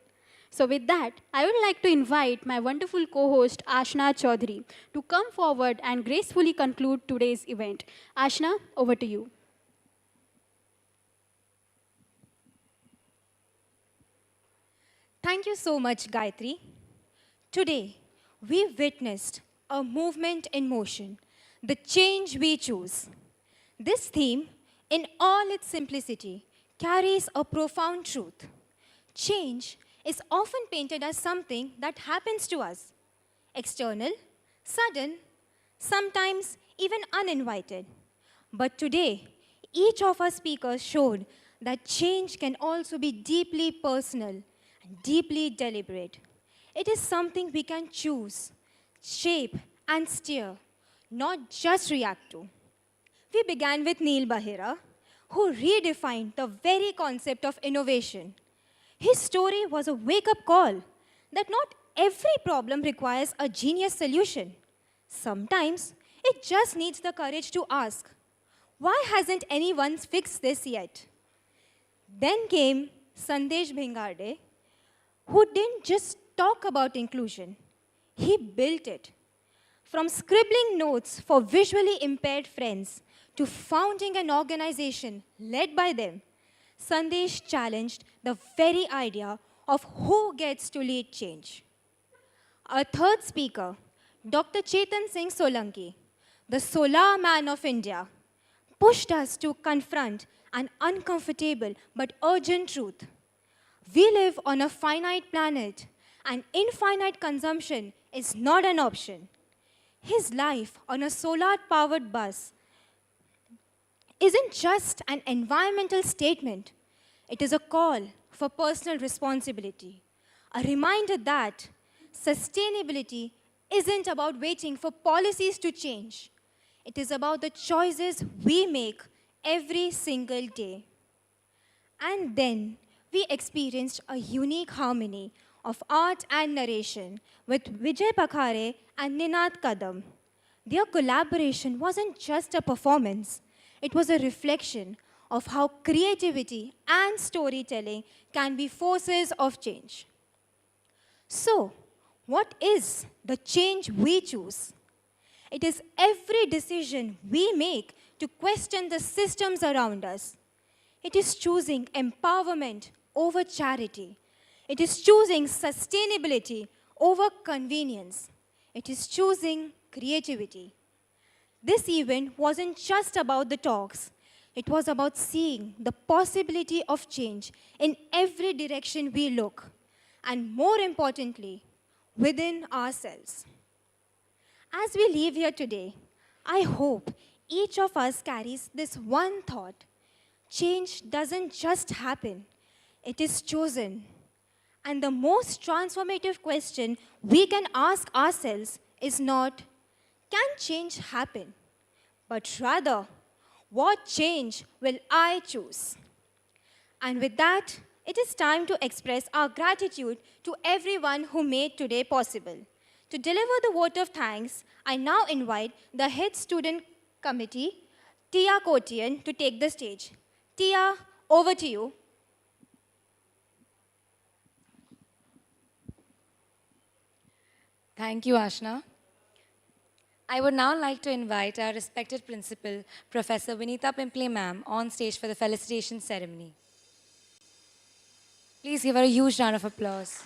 So with that, I would like to invite my wonderful co-host Ashna Chaudhary to come forward and gracefully conclude today's event. Ashna, over to you. Thank you so much, Gayatri. Today, we witnessed a movement in motion, the change we choose. This theme, in all its simplicity, carries a profound truth. Change is often painted as something that happens to us, external, sudden, sometimes even uninvited. But today, each of our speakers showed that change can also be deeply personal and deeply deliberate. It is something we can choose, shape, and steer, not just react to. We began with Bahira, who redefined the very concept of innovation. His story was a wake-up call that not every problem requires a genius solution. Sometimes it just needs the courage to ask, why hasn't anyone fixed this yet? Then came Bengare, who didn't just talk about inclusion. He built it. From scribbling notes for visually impaired friends to founding an organization led by them, Sandesh challenged the very idea of who gets to lead change. Our third speaker, Dr. Chetan Singh Solanki, the solar man of India, pushed us to confront an uncomfortable but urgent truth. We live on a finite planet, and infinite consumption is not an option. His life on a solar-powered bus isn't just an environmental statement. It is a call for personal responsibility, a reminder that sustainability isn't about waiting for policies to change. It is about the choices we make every single day. And then we experienced a unique harmony of art and narration with Vijay Pakhare and Ninad Kadam. Their collaboration wasn't just a performance, it was a reflection of how creativity and storytelling can be forces of change. So, what is the change we choose? It is every decision we make to question the systems around us. It is choosing empowerment over charity. It is choosing sustainability over convenience. It is choosing creativity. This event wasn't just about the talks. It was about seeing the possibility of change in every direction we look, and more importantly, within ourselves. As we leave here today, I hope each of us carries this one thought. Change doesn't just happen, it is chosen. And the most transformative question we can ask ourselves is not, can change happen? But rather, what change will I choose? And with that, it is time to express our gratitude to everyone who made today possible. To deliver the vote of thanks, I now invite the head student committee, Tia Kotian, to take the stage. Tia, over to you. Thank you, Ashna. I would now like to invite our respected principal, Professor Vinita Pimple ma'am, on stage for the felicitation ceremony. Please give her a huge round of applause.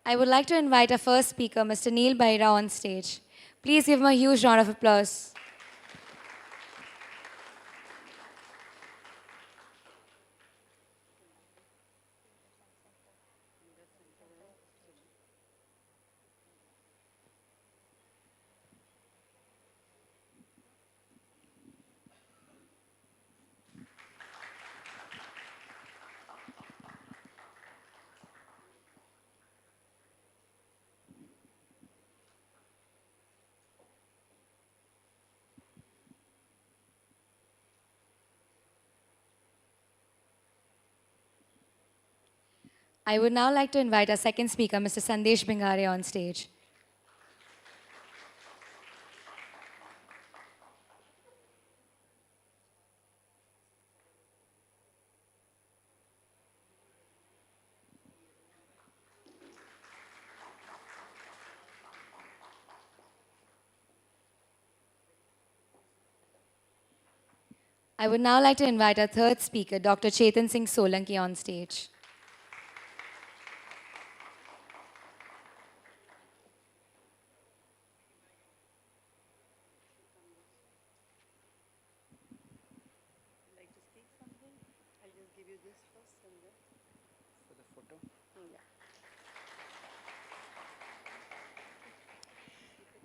I would like to invite our first speaker, Mr. Neil Bahira, on stage. Please give him a huge round of applause. I would now like to invite our second speaker, Mr. Sandesh Bengare, on stage. I would now like to invite our third speaker, Dr. Chetan Singh Solanki, on stage.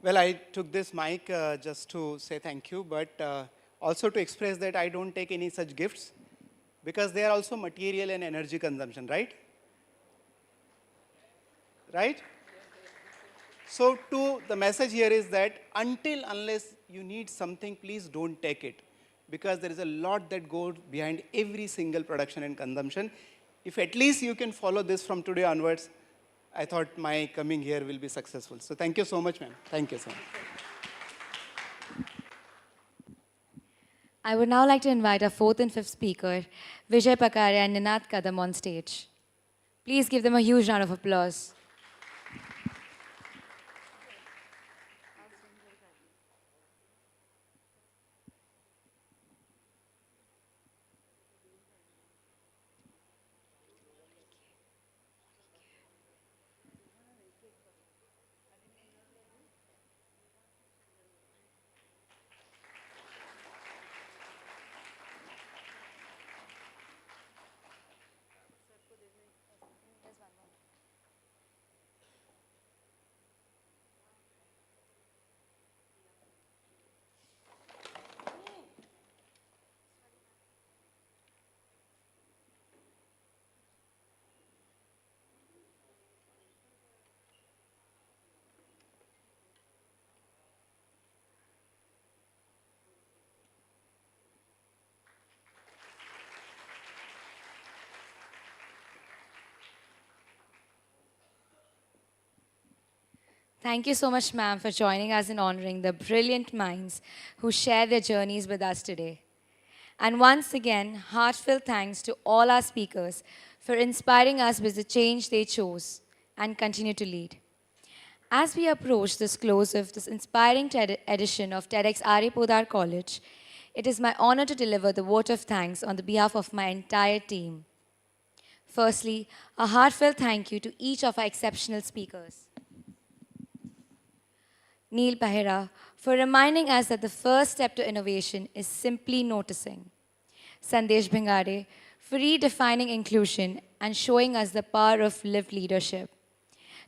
Well, I took this mic just to say thank you, but also to express that I don't take any such gifts because they are also material and energy consumption, right? Right? So the message here is that unless you need something, please don't take it, because there is a lot that goes behind every single production and consumption. If at least you can follow this from today onwards, I thought my coming here will be successful. So thank you so much, ma'am. Thank you so much. I would now like to invite our fourth and fifth speaker, Vijay Pakare and Ninat Kadam on stage. Please give them a huge round of applause. Thank you so much, ma'am, for joining us in honoring the brilliant minds who share their journeys with us today. And once again, heartfelt thanks to all our speakers for inspiring us with the change they chose and continue to lead. As we approach this close of this inspiring edition of TEDxRAPodarCollege, it is my honor to deliver the vote of thanks on the behalf of my entire team. Firstly, a heartfelt thank you to each of our exceptional speakers. Neil Bahira, for reminding us that the first step to innovation is simply noticing. Sandesh Bengare, for redefining inclusion and showing us the power of lived leadership.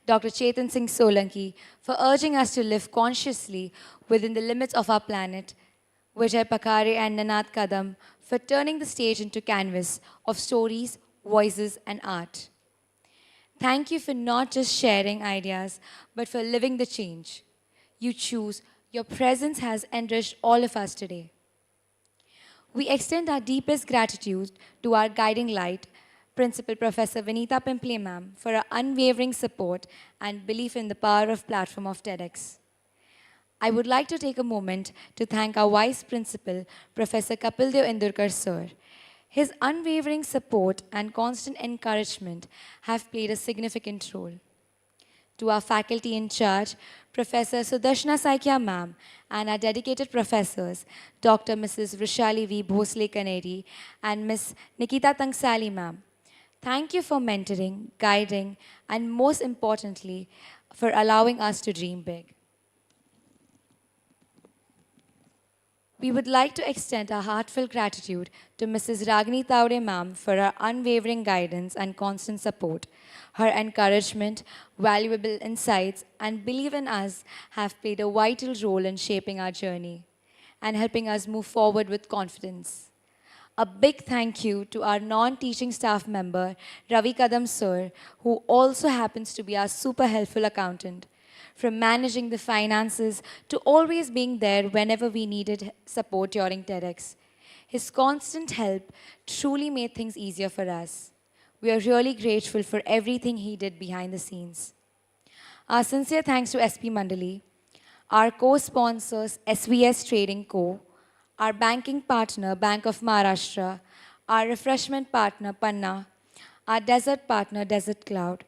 Dr. Chetan Singh Solanki, for urging us to live consciously within the limits of our planet. Vijay Pakare and Ninat Kadam, for turning the stage into canvas of stories, voices, and art. Thank you for not just sharing ideas, but for living the change you choose. Your presence has enriched all of us today. We extend our deepest gratitude to our guiding light, Principal Professor Vinita Pimple ma'am, for her unwavering support and belief in the power of platform of TEDx. I would like to take a moment to thank our Vice Principal, Professor Kapildev Indurkar sir. His unwavering support and constant encouragement have played a significant role. To our faculty in charge, Professor Sudarshana Saikia ma'am, and our dedicated professors, Dr. Mrs. Vrishali V. Bhosle Kaneri and Ms. Nikita Tangsali ma'am. Thank you for mentoring, guiding, and most importantly, for allowing us to dream big. We would like to extend our heartfelt gratitude to Mrs. Ragini Taude ma'am for her unwavering guidance and constant support. Her encouragement, valuable insights, and belief in us have played a vital role in shaping our journey and helping us move forward with confidence. A big thank you to our non-teaching staff member, Ravi Kadam sir, who also happens to be our super helpful accountant. From managing the finances to always being there whenever we needed support during TEDx. His constant help truly made things easier for us. We are really grateful for everything he did behind the scenes. Our sincere thanks to SP Mandali, our co-sponsors SVS Trading Co., our banking partner Bank of Maharashtra, our refreshment partner Panna, our desert partner Desert Cloud,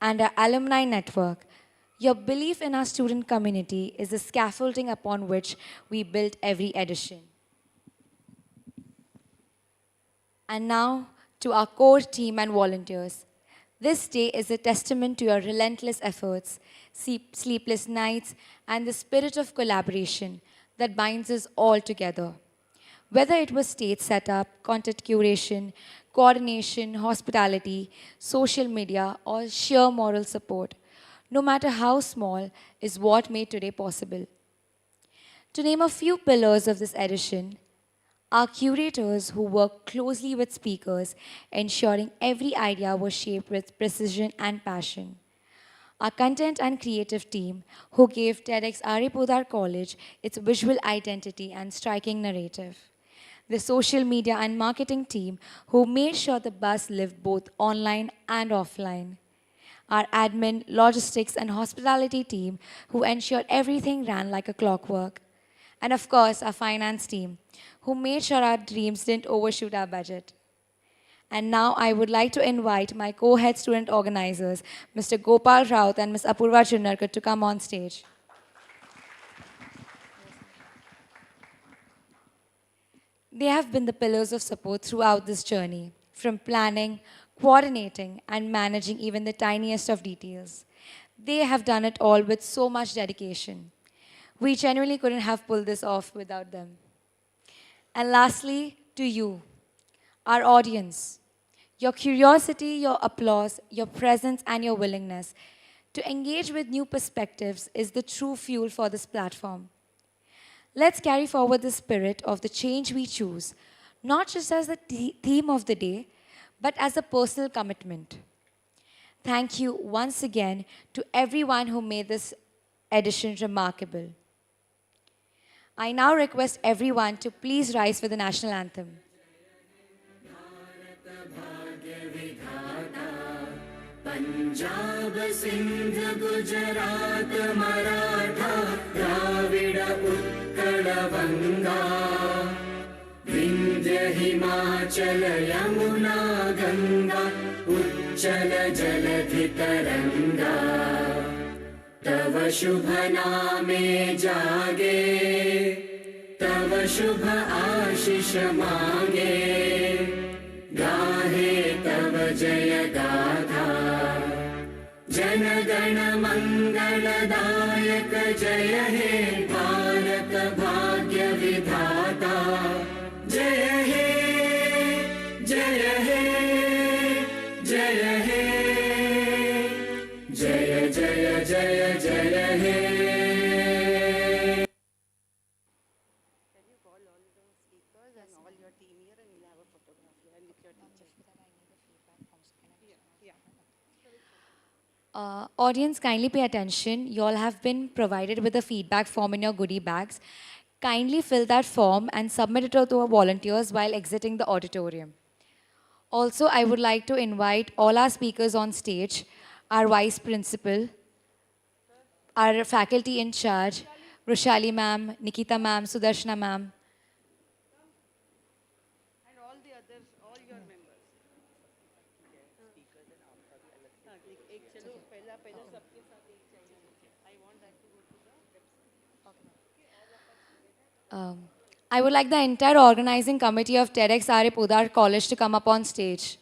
and our alumni network. Your belief in our student community is the scaffolding upon which we built every edition. And now, to our core team and volunteers. This day is a testament to your relentless efforts, sleepless nights, and the spirit of collaboration that binds us all together. Whether it was stage setup, content curation, coordination, hospitality, social media, or sheer moral support, no matter how small, is what made today possible. To name a few pillars of this edition, our curators who work closely with speakers, ensuring every idea was shaped with precision and passion. Our content and creative team who gave TEDxRAPodarCollege its visual identity and striking narrative. The social media and marketing team who made sure the buzz lived both online and offline. Our admin, logistics, and hospitality team who ensured everything ran like a clockwork. And of course, our finance team, who made sure our dreams didn't overshoot our budget. And now I would like to invite my co-head student organizers, Mr. Gopal Raut and Ms. Apurva Chunnarkar, to come on stage. They have been the pillars of support throughout this journey, from planning, coordinating, and managing even the tiniest of details. They have done it all with so much dedication. We genuinely couldn't have pulled this off without them. And lastly, to you, our audience. Your curiosity, your applause, your presence, and your willingness to engage with new perspectives is the true fuel for this platform. Let's carry forward the spirit of the change we choose, not just as the theme of the day, but as a personal commitment. Thank you once again to everyone who made this edition remarkable. I now request everyone to please rise for the national anthem. Punjab Sindh Gujarat Maratha Dravid Utkal बंगा विंध्य हिमाचल यमुना गंगा उच्चल जलधि तरंगा तव शुभ नामे जागे तव शुभ आशीष मांगे गाहे तव जय गाथा जन गण मंगलदायक जय हे भारत भाग्य विधाता जय हे जय हे जय हे जय जय जय जय हे Audience, kindly pay attention. You all have been provided with a feedback form in your goodie bags. Kindly fill that form and submit it to our volunteers while exiting the auditorium. Also, I would like to invite all our speakers on stage, our Vice Principal, our faculty in charge, Rushali ma'am, Nikita ma'am, Sudarshana ma'am. I would like the entire organizing committee of TEDxRAPodarCollege to come up on stage.